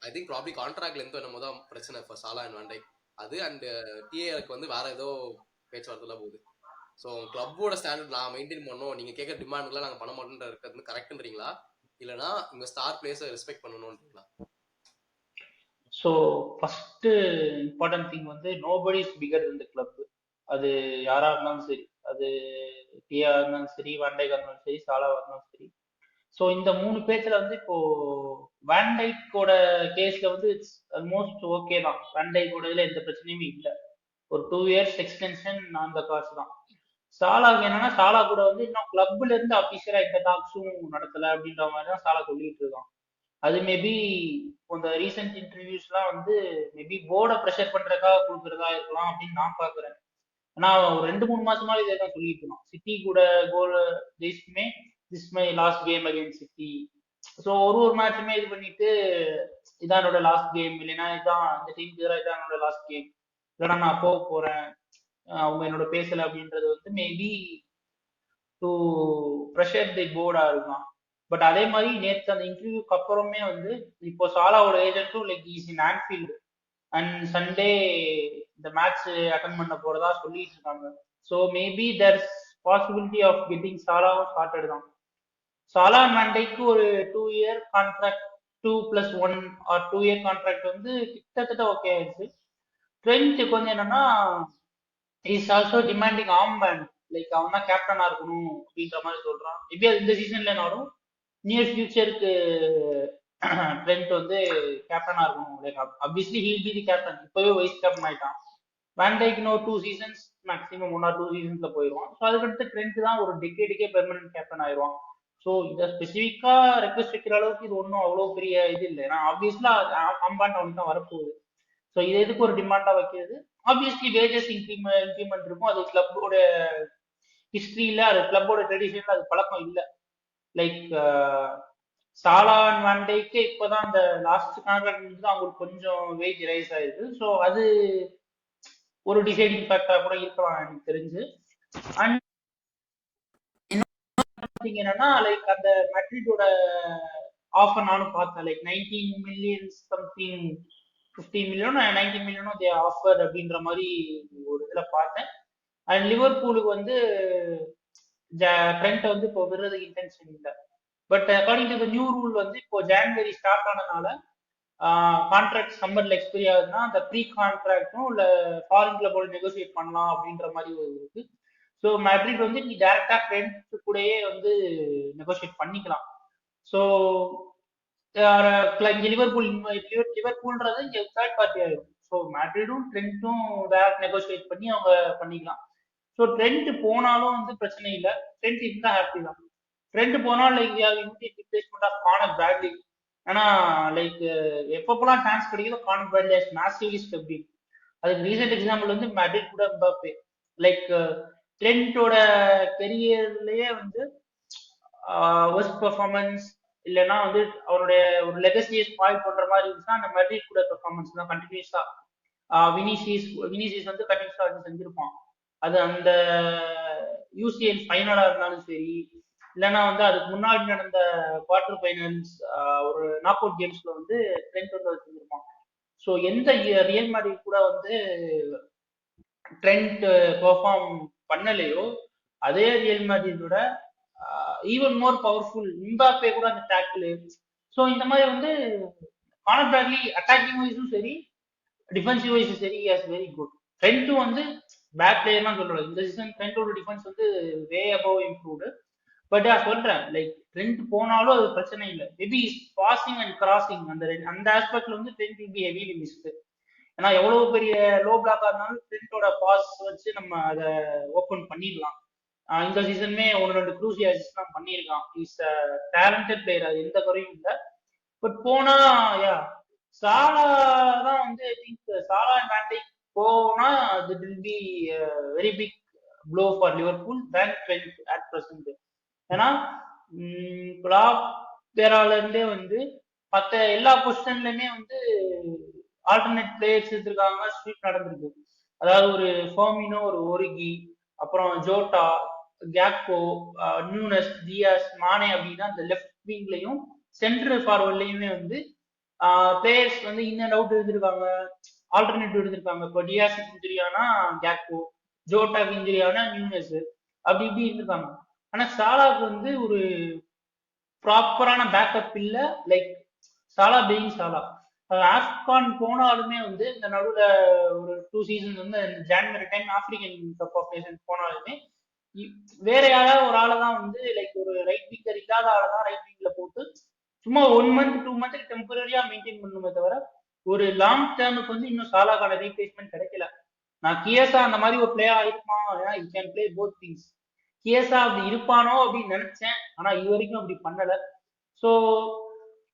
ஐ திங்க் ப்ராப்ளி கான்ட்ராக்ட்ல இருந்து என்னமோ தான் பிரச்சனை ஃபார் சாலா அண்ட் வாண்டைக். அது அண்ட் டிஏக்கு வந்து வேற ஏதோ பேச்சுவார்த்தைலாம் போகுது. ஸோ கிளப்போட ஸ்டாண்டர்ட் நான் மெயின்டைன் பண்ணோம், நீங்க கேட்குற டிமாண்ட்லாம் நாங்கள் பண்ண மாட்டோம்ன்ற இருக்கிறது கரெக்டுன்றீங்களா? இல்லைனா உங்க ஸ்டார் பிளேயர்ஸை ரெஸ்பெக்ட் பண்ணணும்ன்றீங்களா?
ஸோ ஃபர்ஸ்ட் இம்பார்ட்டன்ட் திங் வந்து நோபடி இஸ் பிகர் இந்த கிளப். அது யாரா இருந்தாலும் சரி, அது டியா இருந்தாலும் சரி, வாண்டைக்கா இருந்தாலும் சரி, சாலாவா இருந்தாலும் சரி. ஸோ இந்த 3 பேர்த்துல வந்து இப்போ வாண்டைக்கோட கேஸ்ல வந்து இட்ஸ் ஆல்மோஸ்ட் ஓகே தான். வாண்டைக்கோட இதுல எந்த பிரச்சனையுமே இல்லை. ஒரு 2 இயர்ஸ் எக்ஸ்டென்ஷன் அந்த காசு தான். சாலாவுக்கு என்னன்னா, சாலா கூட வந்து இன்னும் கிளப்ல இருந்து அபிஷியலா எந்த டாக்ஸும் நடத்தல அப்படின்ற மாதிரி தான் சாலா சொல்லிட்டு இருக்கான். அது மேபி இந்த ரீசெண்ட் இன்டர்வியூஸ்லாம் வந்து மேபி போர்டை ப்ரெஷர் பண்றதுக்காக கொடுக்குறதா இருக்கலாம் அப்படின்னு நான் பாக்குறேன். ஆனா ஒரு 2-3 மாசமா இதே தான் சொல்லிட்டு இருக்கான். சிட்டி கூட கோல் ஜெயிச்சுமே this my last game again City. So ஒரு மேட்சுமே இது பண்ணிட்டு இதான் என்னோட லாஸ்ட் கேம், இல்லைன்னா இதான் இந்த டீமுக்கு எதிராக இதான் என்னோட லாஸ்ட் கேம், இல்லைன்னா நான் போக போறேன், அவங்க என்னோட பேசல அப்படின்றது வந்து மேபி டு ப்ரெஷர் தி போர்டா இருக்கும். பட் அதே மாதிரி நேற்று அந்த இன்டர்வியூக்கு அப்புறமே வந்து இப்போ சாலாவோட ஏஜென்ட்டும் like is in Anfield and Sunday இந்த மேட்ச் அட்டன் பண்ண போறதா சொல்லிட்டு இருக்காங்க. So maybe there's possibility of getting சாலாவும் ஸ்டார்டட் தான். சாலா மண்டைக்கு ஒரு 2 year contract, 2+1 or 2 year contract வந்து கிட்டத்தட்ட ஓகே ஆயிடுச்சு. ட்ரெண்ட்டுக்கு வந்து என்னன்னா, is also demanding armband. Like அவன் தான் கேப்டனா இருக்கணும் அப்படின்ற மாதிரி சொல்றான். மேபி அது இந்த சீசன்லனாலும் நியர் ஃபியூச்சருக்கு ட்ரெண்ட் வந்து கேப்டனா இருக்கணும். Like obviously he'll be the captain. இப்பவே வைஸ் கேப்டன் ஆயிட்டான். வேண்டைக்கு இன்னும் 2 சீசன்ஸ் மேக்ஸிமம் 1 ஆர் 2 சீசன்ஸ்ல போயிடுவான். ஸோ அதுக்கடுத்து ட்ரெண்ட் தான் ஒரு டிகேடுக்கே பெர்மனன்ட் கேப்டன் ஆயிடுவான். ஸோ இதை ஸ்பெசிஃபிக்கா ரெக்வஸ்ட் வைக்கிற அளவுக்கு இது ஒன்றும் அவ்வளோ பெரிய இது இல்லை. ஏன்னா ஆப்வியஸ்லா ஆம்பாண்ட் அவனுக்கு தான் வரப்போகுது. ஸோ இது எதுக்கு ஒரு டிமாண்டா வைக்கிறது? ஆப்வியஸ்லி வேஜஸ் இன்க்ரிமெண்ட் இருக்கும். அது கிளப்போட ஹிஸ்டரியில, அது கிளப்போட ட்ரெடிஷன்ல அது பழக்கம் இல்லை. லைக் சாலா அண்ட் வான் டைக்கு இப்போதான் அந்த லாஸ்ட் கான்ட்ராக்ட் தான் அவங்களுக்கு கொஞ்சம் வேஜ் ரைஸ் ஆயிருக்கு. ஸோ அது ஒரு டிசைடிங் ஃபேக்டரா கூட இருக்கலாம் எனக்கு தெரிஞ்சு. அண்ட் என்னன்னா லைக் அந்த மெட்ரிடோட ஆஃபர் நானும் பார்த்தேன். லைக் 19 மில்லியன் சம்திங், 15 மில்லியன் 19 மில்லியனோ தே ஆஃபர் அப்படின்ற மாதிரி ஒரு இதுல பார்த்தேன். அண்ட் லிவர்பூலுக்கு வந்து ட்ரெண்ட் வந்து இப்போ விடுறதுக்கு இன்டென்ஷன் இல்லை. But according to the new rule வந்து இப்போ ஜான்வரி ஸ்டார்ட் ஆனதுனால கான்ட்ராக்ட் சம்மர்ல எக்ஸ்பைரி ஆகுதுன்னா அந்த ப்ரீ கான்ட்ராக்டும் இல்லை ஃபாரின் கிளப்போட நெகோசியேட் பண்ணலாம் அப்படின்ற மாதிரி ஒரு இருக்கு. ஸோ மேட்ரிட் வந்து நீ டைரக்டா ஃப்ரெண்ட்ஸ் கூடயே வந்து நெகோசியேட் பண்ணிக்கலாம். ஸோ இங்க லிவர்பூல்ன்றது இங்க தேர்ட் பார்ட்டி ஆயிடும். ஸோ மேட்ரிடும் ட்ரெண்ட்டும் டைரக்ட் நெகோசியேட் பண்ணி அவங்க பண்ணிக்கலாம். ஸோ ட்ரெண்ட் போனாலும் வந்து பிரச்சனை இல்லை, ட்ரெண்ட் இருந்தா ஹாப்பி தான். ட்ரெண்ட் போனாலும் like immediate replacement of Conor Bradley. ஆனா லைக் எப்பப்பெல்லாம் சான்ஸ் கிடைக்குதோ Conor Bradley has massively stepped in. அதுக்கு ரீசெண்ட் எக்ஸாம்பிள் வந்து மேட்ரிட் கூட எம்பாப்பே. லைக் ட்ரெண்டோட கெரியர்லயே வந்து ஒர்ஸ்ட் பெர்ஃபார்மன்ஸ் இல்லைன்னா வந்து அவருடைய ஒரு லெகசியை ஸ்பாயில் பண்ற மாதிரி இருந்துச்சுன்னா அந்த மேட்ரிட் கூட பெர்ஃபார்மன்ஸ் தான் கண்டினியூஸா. வினிசியஸ் வந்து கண்டினியூஸா வந்து செஞ்சிருப்பான். அது அந்த யூசிஎல் ஃபைனலா இருந்தாலும் சரி, இல்லைன்னா வந்து அதுக்கு முன்னாடி நடந்த குவார்டர் ஃபைனல்ஸ் ஒரு நாக் அவுட் கேம்ஸ்ல வந்து ட்ரெண்ட் வந்து அது செஞ்சிருப்பான். ஸோ எந்த ரியல் மேட்ரிட் கூட வந்து ட்ரெண்ட் பெர்ஃபார்ம் பண்ணலையோ அதே ரியல் மேட்ரிடோட ஈவன் மோர் பவர்ஃபுல் எம்பாப்பே கூட அந்த டேக்கிள். ஸோ இந்த மாதிரி வந்து கானர் பிராட்லி அட்டாக்கிங் வைஸும் சரி டிஃபென்சிவ் வைஸும் சரி இஸ் வெரி குட். ட்ரெண்ட்டும் வந்து பேட் பிளேயர்லாம் சொல்லலாம். இந்த சீசன் ட்ரெண்டோட டிஃபென்ஸ் வந்து வே அபவ் இம்ப்ரூவ்டு. பட் நான் சொல்றேன் லைக் ட்ரெண்ட் போனாலும் அது பிரச்சனை இல்லை. மேபி பாசிங் அண்ட் கிராசிங் அந்த ஆஸ்பெக்ட்ல வந்து trend will be heavily missed. ஏன்னா எவ்வளவு பெரிய லோ பிளாக்கா இருந்தாலும் ட்ரெண்டோட பாஸ் வச்சு நம்ம அதை ஓப்பன் பண்ணிடலாம். இந்த சீசனுமே 1-2 க்ரூசியா அசிஸ்ட்லாம் பண்ணியிருக்கான். இஸ் டேலண்டட் பிளேயர், அது எந்த குறையும் இல்லை. பட் போனா யா சாலா தான் வந்து I think Shelah and van Dijk போனா அது will be very big blow for Liverpool than Trent at present. ஏன்னா கிளாப் பேரால இருந்தே வந்து மற்ற எல்லா பொசிஷன்லயுமே வந்து ஆல்டர்னேட் பிளேயர்ஸ் எடுத்திருக்காங்க. ஸ்வீப் நடந்திருக்கு. அதாவது ஒரு ஃபோமினோ, ஒரு ஒரிகி, அப்புறம் ஜோட்டா, கேக்போ, நியூனஸ், டியாஸ், மானே அப்படின்னா அந்த லெஃப்ட் விங்லையும் சென்ட்ரல் ஃபார்வர்ட்லயுமே வந்து பிளேயர்ஸ் வந்து இன் அண்ட் அவுட் இருந்திருக்காங்க, ஆல்டர்னேட்டிவ் இருந்திருக்காங்க. இப்போ டியாஸ் இன்ஜுரியானா கேக்போ, ஜோட்டாக்கு இன்ஜுரியானா நியூனஸ், அப்படி இப்படி இருந்திருக்காங்க. ஆனா சாலாக்கு வந்து ஒரு ப்ராப்பரான பேக்கப் இல்ல. Like Salah being Salah AFCON போனாலுமே வந்து இந்த நடுவில் ஒரு 2 சீசன்ஸ் வந்து January time African Cup of Nations போனாலுமே வேற யாராவது ஒரு ஆளை தான் வந்து லைக் ஒரு ரைட் விங்கர் இல்லாத ஆளை தான் ரைட் விங்ல போட்டு சும்மா 1 மந்த் 2 மந்த் டெம்பரரியா மெயின்டைன் பண்ணுமே தவிர ஒரு லாங் டேர்முக்கு வந்து இன்னும் சாலாக்கான ரீப்ளேஸ்மெண்ட் கிடைக்கல. நான் கியேசா அந்த மாதிரி ஒரு பிளேயர் ஆயிருப்பான், ஏன்னா you can play both things. Chiesa அப்படி இருப்பானோ அப்படின்னு நினைச்சேன், ஆனா இது வரைக்கும் அப்படி பண்ணல. ஸோ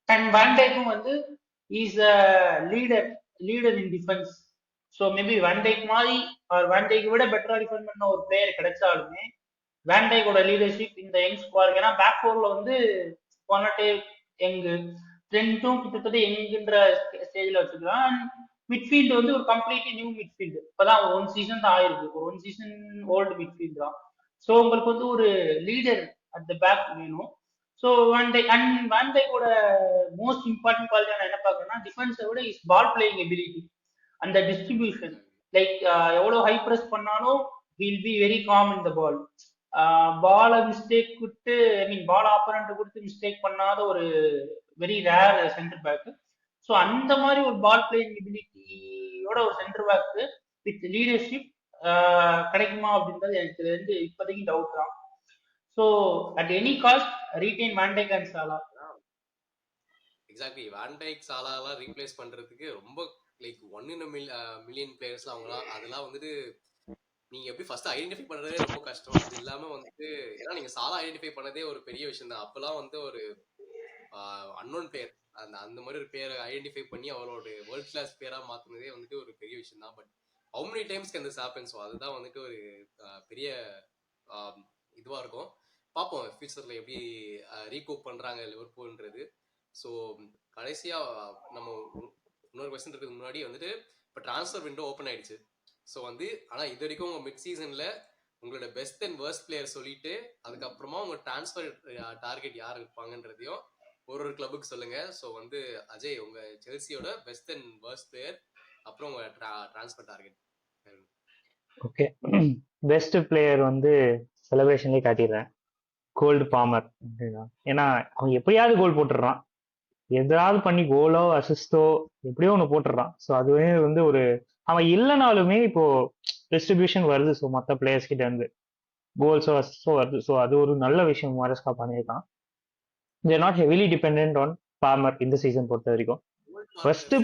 அண்ட் வான் டைக்கும் வந்து is a leader in defence. So maybe van Dijk மாதிரி வான் டைக்கை விட பெட்டரா டிஃபெண்ட் பண்ண ஒரு பிளேயர் கிடைச்சாலுமே வான் டைக்கோட லீடர்ஷிப் இந்த யங் ஸ்குவாட், ஏன்னா பேக் ஃபோர்ல வந்து கொனட்டே யங்கு, ட்ரெண்ட்டும் கிட்டத்தட்ட யங்குன்ற ஸ்டேஜ்ல வச்சுக்கலாம். அண்ட் மிட்ஃபீல்டு வந்து ஒரு கம்ப்ளீட்லி நியூ மிட்ஃபீல்டு. இப்பதான் 1 சீசன் தான் ஆயிருக்கு, ஒரு 1 சீசன் ஓல்டு மிட்ஃபீல்டு தான். ஸோ உங்களுக்கு வந்து ஒரு லீடர் அட் த பேக் வேணும். ஸோ வான் டைக்கோட மோஸ்ட் இம்பார்ட்டன்ட் குவாலிட்டி நான் என்ன பார்க்கறேன்னா டிஃபென்ஸை விட இஸ் பால் பிளேயிங் எபிலிட்டி, அந்த டிஸ்ட்ரிபியூஷன். லைக் எவ்வளோ ஹை ப்ரெஸ் பண்ணாலும் வில் பி வெரி காம் இன் த பால். பாலை மிஸ்டேக் விட்டு ஐ மீன் பால் ஆப்பரண்ட் கொடுத்து மிஸ்டேக் பண்ணாத ஒரு very rare centre back. So அந்த மாதிரி ஒரு பால் பிளேயிங் எபிலிட்டியோட ஒரு சென்டர் பேக் வித் லீடர்ஷிப் கிடைக்குமா அப்படின்றது எனக்கு வந்து இப்போதைக்கு டவுட் தான். So at any cost retain van Dijk and Salah.
Exactly. Van Dijk சாலாலாம் ரீப்ளேஸ் பண்றதுக்கு ரொம்ப லைக் 1 in a million பிளேயர்ஸ்லாம் அவங்களாம் அதெல்லாம் வந்துட்டு நீங்க எப்படி ஃபர்ஸ்ட் ஐடென்டிஃபை பண்றதே ரொம்ப கஷ்டம். அது இல்லாம வந்துட்டு ஏன்னா நீங்க சாலா ஐடென்டிஃபை பண்ணதே ஒரு பெரிய விஷயம் தான். அப்பெல்லாம் வந்து ஒரு அன்னோன் பிளேயர் அந்த மாதிரி ஒரு பிளேயரை ஐடென்டிஃபை பண்ணி அவரோட வேர்ல்ட் கிளாஸ் பிளேயரா மாத்தினதே வந்துட்டு ஒரு பெரிய விஷயம் தான். But how many times can this happen? So அதுதான் வந்துட்டு ஒரு பெரிய இதுவாக இருக்கும். பார்ப்போம் ஃபியூச்சரில் எப்படி ரீகோப் பண்ணுறாங்க லிவர்பூல்ன்றது. ஸோ கடைசியாக நம்ம இன்னொரு கொஸ்டின் இருக்கிறதுக்கு முன்னாடி வந்துட்டு இப்போ ட்ரான்ஸ்ஃபர் விண்டோ ஓப்பன் ஆயிடுச்சு. ஸோ வந்து ஆனால் இது வரைக்கும் உங்கள் மிட் சீசனில் உங்களோட பெஸ்ட் அண்ட் வேர்ஸ்ட் பிளேயர் சொல்லிட்டு அதுக்கப்புறமா உங்கள் ட்ரான்ஸ்ஃபர் டார்கெட் யார் இருப்பாங்கன்றதையும் ஒரு கிளப்புக்கு சொல்லுங்க. ஸோ வந்து அஜய், உங்க செல்சியோட பெஸ்ட் அண்ட் வேர்ஸ்ட் பிளேயர், அப்புறம் உங்க transfer target.
Okay, best player வந்து செலிப்ரேஷன்லேயே காட்டிடுறேன், கோல்டு பாமர். ஏன்னா அவன் எப்படியாவது கோல் போட்டுடுறான், எதாவது பண்ணி கோலோ அசிஸ்டோ எப்படியோ ஒன்று போட்டுடுறான். ஸோ அதுவே வந்து ஒரு அவன் இல்லைனாலுமே இப்போ டிஸ்ட்ரிபியூஷன் வருது. ஸோ மற்ற பிளேயர்ஸ் கிட்ட இருந்து கோல்ஸோ அசிஸ்டோ வருது. ஸோ அது ஒரு நல்ல விஷயம் மாரஸ்கா பண்ணியிருக்கான். தேர் not heavily depend on bomber இந்த சீசன் பொறுத்த வரைக்கும். ஃபர்ஸ்ட்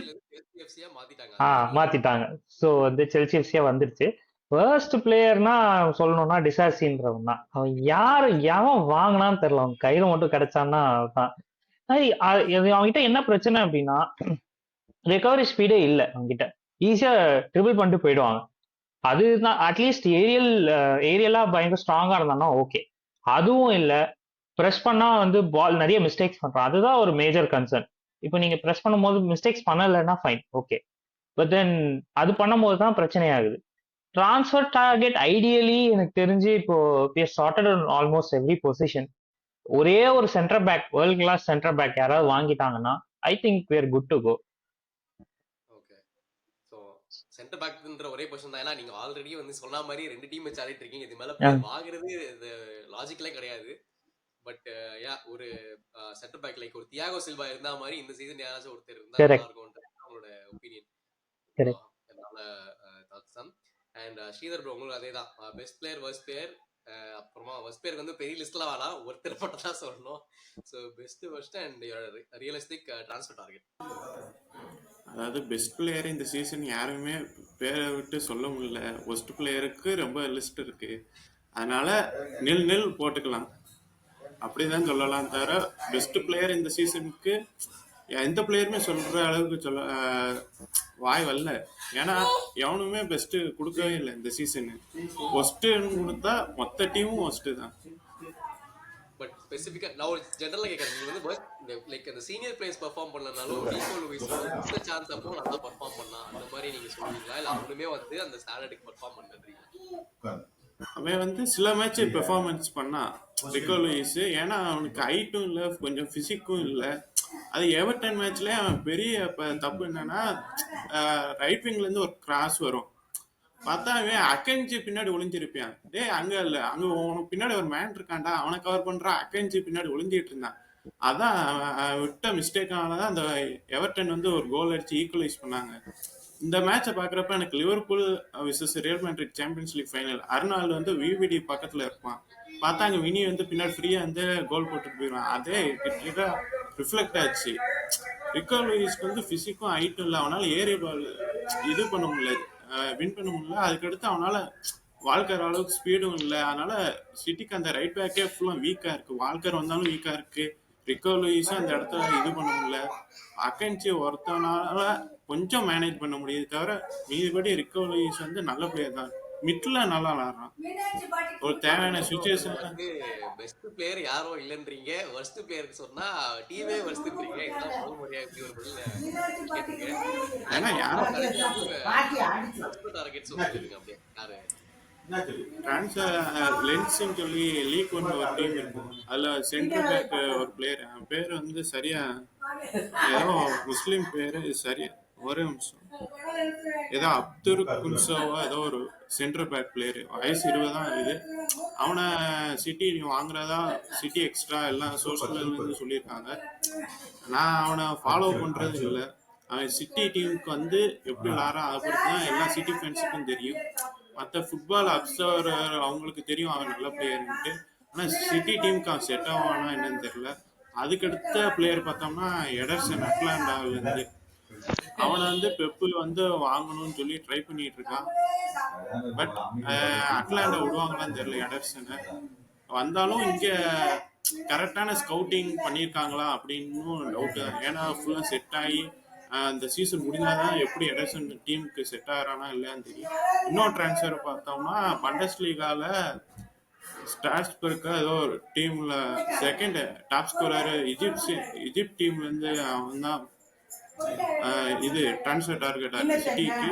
மாத்திட்டாங்க. ஸோ வந்து செல்சி எஃப்சியா வந்துருச்சு. ஃபர்ஸ்ட் பிளேயர்னா சொல்லணும்னா டிசாசின்றவன் தான். அவன் எவன் வாங்கினான்னு தெரியல, அவன் கையில மட்டும் கிடைச்சான்னா தான். அவன்கிட்ட என்ன பிரச்சனை அப்படின்னா ரெக்கவரி ஸ்பீடே இல்லை அவன்கிட்ட. ஈஸியா ட்ரிபிள் பண்ணிட்டு போயிடுவாங்க. அதுதான் அட்லீஸ்ட் ஏரியலா பயங்கர ஸ்ட்ராங்கா இருந்தான்னா ஓகே. அதுவும் இல்லை, ப்ரெஸ் பண்ணா வந்து பால் நிறைய மிஸ்டேக்ஸ் பண்றான். அதுதான் ஒரு மேஜர் கன்சர்ன். இப்போ நீங்க ப்ரெஸ் பண்ணும்போது மிஸ்டேக்ஸ் பண்ணலைன்னா ஃபைன், ஓகே. பட் தென் அது பண்ணும்போது தான் பிரச்சனையாகுது. ட்ரான்ஸ்ஃபர் டார்கெட் ஐடியலி எனக்கு தெரிஞ்சு இப்போ சார்ட்டட் ஆல்மோஸ்ட் எவ்ரி பொசிஷன். ஒரே ஒரு centre back, world class centre back யாராவது வாங்கிட்டாங்கன்னா I think we are good to go.
Okay, so centre பேக்ன்ற ஒரே பொசிஷன் தான். ஏன்னா நீங்க ஆல்ரெடி வந்து சொன்ன மாதிரி 2 டீம் வச்சு ஆடிட்டு இருக்கீங்க. இது மேல வாங்குறது இது லாஜிக்கலே கிடையாது. பட் ஒரு சென்டர் பேக் லைக் ஒரு தியாகோ சில்வா இருந்தா மாதிரி இந்த சீசன் யாராச்சும் ஒருத்தர் இருந்தா நல்லா இருக்கும்ன்றது அவங்களோட ஒப்பீனியன். என்னால தாட்ஸ். அண்ட் ஸ்ரீதர் ப்ரோ, உங்களுக்கு அதே தான் பெஸ்ட் பிளேயர், வர்ஸ்ட் பிளேயர், அப்புறமா வர்ஸ்ட் பிளேயருக்கு வந்து பெரிய லிஸ்ட்லாம் வேணாம், ஒருத்தர் மட்டும் தான் சொல்லணும். So best, worst and realistic transfer target.
அதாவது பெஸ்ட் பிளேயர் இந்த சீசன் யாருமே பேரை விட்டு சொல்ல முடியல. ஒஸ்ட் பிளேயருக்கு ரொம்ப லிஸ்ட் இருக்கு, அதனால நில் போட்டுக்கலாம் அப்படிதான் சொல்லலாம். தவிர பெஸ்ட் பிளேயர் இந்த சீசனுக்கு எந்த பிளேயருமே சொல்ற அளவுக்கு வாய் வரல. ஏன்னா எவனுமே பெஸ்ட் கொடுக்கவே இல்லை இந்த சீசனு. ஒஸ்ட் கொடுத்தா மொத்த டீமும் ஒஸ்ட் தான்.
பட் ஸ்பெசிஃபிக்கா நான் ஒரு ஜெனரலா கேக்குறேன், நீங்க வந்து லைக் அந்த சீனியர் பிளேயர்ஸ் பெர்ஃபார்ம் பண்ணனாலும் ஈகோ லூயிஸ் வந்து சான்ஸ் அப்போ நல்லா பெர்ஃபார்ம் பண்ணா அந்த மாதிரி நீங்க சொல்றீங்களா, இல்ல அவனுமே வந்து அந்த சாலரிக்கு பெர்ஃபார்ம் பண்றீங்களா?
அவன் வந்து சில மேட்ச் பெர்ஃபார்மன்ஸ் பண்ணா ரிக்கோ லூயிஸ். ஏன்னா அவனுக்கு ஹைட்டும் இல்லை, கொஞ்சம் பிசிக்கும் இல்லை. அது எவர்டன் மேட்ச்ல அவன் பெரிய தப்பு என்னன்னா ரைட் விங்ல இருந்து ஒரு கிராஸ் வரும், பார்த்தா அவன் அக்கஞ்சி பின்னாடி ஒளிஞ்சிருப்பான். அங்க இல்ல, அங்க உனக்கு பின்னாடி ஒரு மேன் இருக்கான்டா, அவனை கவர் பண்ற, அக்கஞ்சி பின்னாடி ஒளிஞ்சிட்டு இருந்தான். அதான் விட்ட மிஸ்டேக்கானதான் அந்த எவர்டன் வந்து ஒரு கோல் அடிச்சு ஈக்குவலைஸ் பண்ணாங்க. இந்த மேட்சை பாக்குறப்ப எனக்கு Liverpool versus Real Madrid Champions League final Arnold வந்து விவிடி பக்கத்துல இருப்பான், பார்த்தா அங்க வினி வந்து பின்னாடி ஃப்ரீயா வந்து கோல் போட்டுட்டு போயிடுவான். அதே கிட்ட ரிஃப்ளெக்ட் ஆச்சு. ரிக்கோ லூயிஸ்க்கு வந்து பிசிக்கும் ஹைட்டும் இல்லை, அவனால ஏரிய பால் இது பண்ண முடியல, வின் பண்ண முடியல. அதுக்கடுத்து அவனால வால்கர் அளவுக்கு ஸ்பீடும் இல்லை. அதனால சிட்டிக்கு அந்த ரைட் பேக்கே ஃபுல்லா வீக்கா இருக்கு. வால்கர் வந்தாலும் வீக்கா இருக்கு, ரிக்கோ லூயிஸும் அந்த இடத்துல இது பண்ண முடியல. அக்கன்சி ஒருத்தனால கொஞ்சம் மேனேஜ் பண்ண முடியுது, தவிர மீதிபடி ரிக்கோ லூயிஸ் வந்து நல்ல பிளேயர் தான். மிட்ல நல்லா விளாடுறான். ஒரு தேவையான சுச்சுவேஷன்.
பெஸ்ட் பிளேயர் யாரோ இல்லன்றீங்க, வர்ஸ்ட் பிளேயருக்கு சொன்னா டீமே வர்ஸ்ட்ன்றீங்க. இதான் முதல் முறையா இப்படி ஒரு பதில் கேட்டீங்க.
ஏன்னா யாரும்
டார்கெட் சொல்லிருங்க அப்படியே யாரு
லென்ஸ்ன்னு சொல்லி லீக் ஒன்று ஒரு டீம் இருக்கும். அதுல சென்ட்ரல் பேக் ஒரு பிளேயர், அவன் பேர் வந்து சரியா ஏதோ முஸ்லீம் பேரு, சரியா ஒரே நிமிஷம், ஏதோ அப்துல் குன்சோவா ஏதோ ஒரு சென்ட்ரல் பேக் பிளேயர், வயசு 20 தான் ஆகுது. அவனை சிட்டி வாங்குறதா சிட்டி எக்ஸ்ட்ரா எல்லாம் சோர்ஸ்ல இருந்து சொல்லியிருக்காங்க. நான் அவனை ஃபாலோ பண்றது இல்லை. அவன் சிட்டி டீமுக்கு வந்து எப்படி விளாட்றான் அதை பொறுத்து தான் எல்லா சிட்டி ஃபேன்ஸுக்கும் தெரியும். மற்ற ஃபுட்பால் அப்சர்வர் அவங்களுக்கு தெரியும் அவன் நல்ல பிளேயர்ன்ட்டு. ஆனால் சிட்டி டீமுக்கு அவன் செட் ஆவானா என்னன்னு தெரியல. அதுக்கடுத்த பிளேயர் பார்த்தோம்னா எடர்சன் அட்லாண்டாவிலேருந்து. அவனை வந்து பெப்பு வந்து வாங்கணும்னு சொல்லி ட்ரை பண்ணிட்டு இருக்கான். பட் அட்லாண்டா விடுவாங்களான்னு தெரியல எடர்சனை. வந்தாலும் இங்கே கரெக்டான ஸ்கவுட்டிங் பண்ணியிருக்காங்களா அப்படின்னு டவுட்டு தான். ஏன்னா ஃபுல்லாக செட் ஆகி அந்த சீசன் முடிஞ்சாதான் எப்படி எடர்சன் டீமுக்கு செட் ஆகிறானா இல்லையான்னு தெரியும். இன்னொரு டிரான்ஸ்ஃபர் பார்த்தோம்னா பண்டஸ் லீகால ஸ்டாட்ஸ்பர்க்கு ஏதோ ஒரு டீம்ல செகண்ட் டாப் ஸ்கோரர் இஜிப்ட் டீம்ல இருந்து அவன் தான் இது டிரான்ஸ்ஃபர் டார்கெட் ஆச்சு சிட்டிக்கு.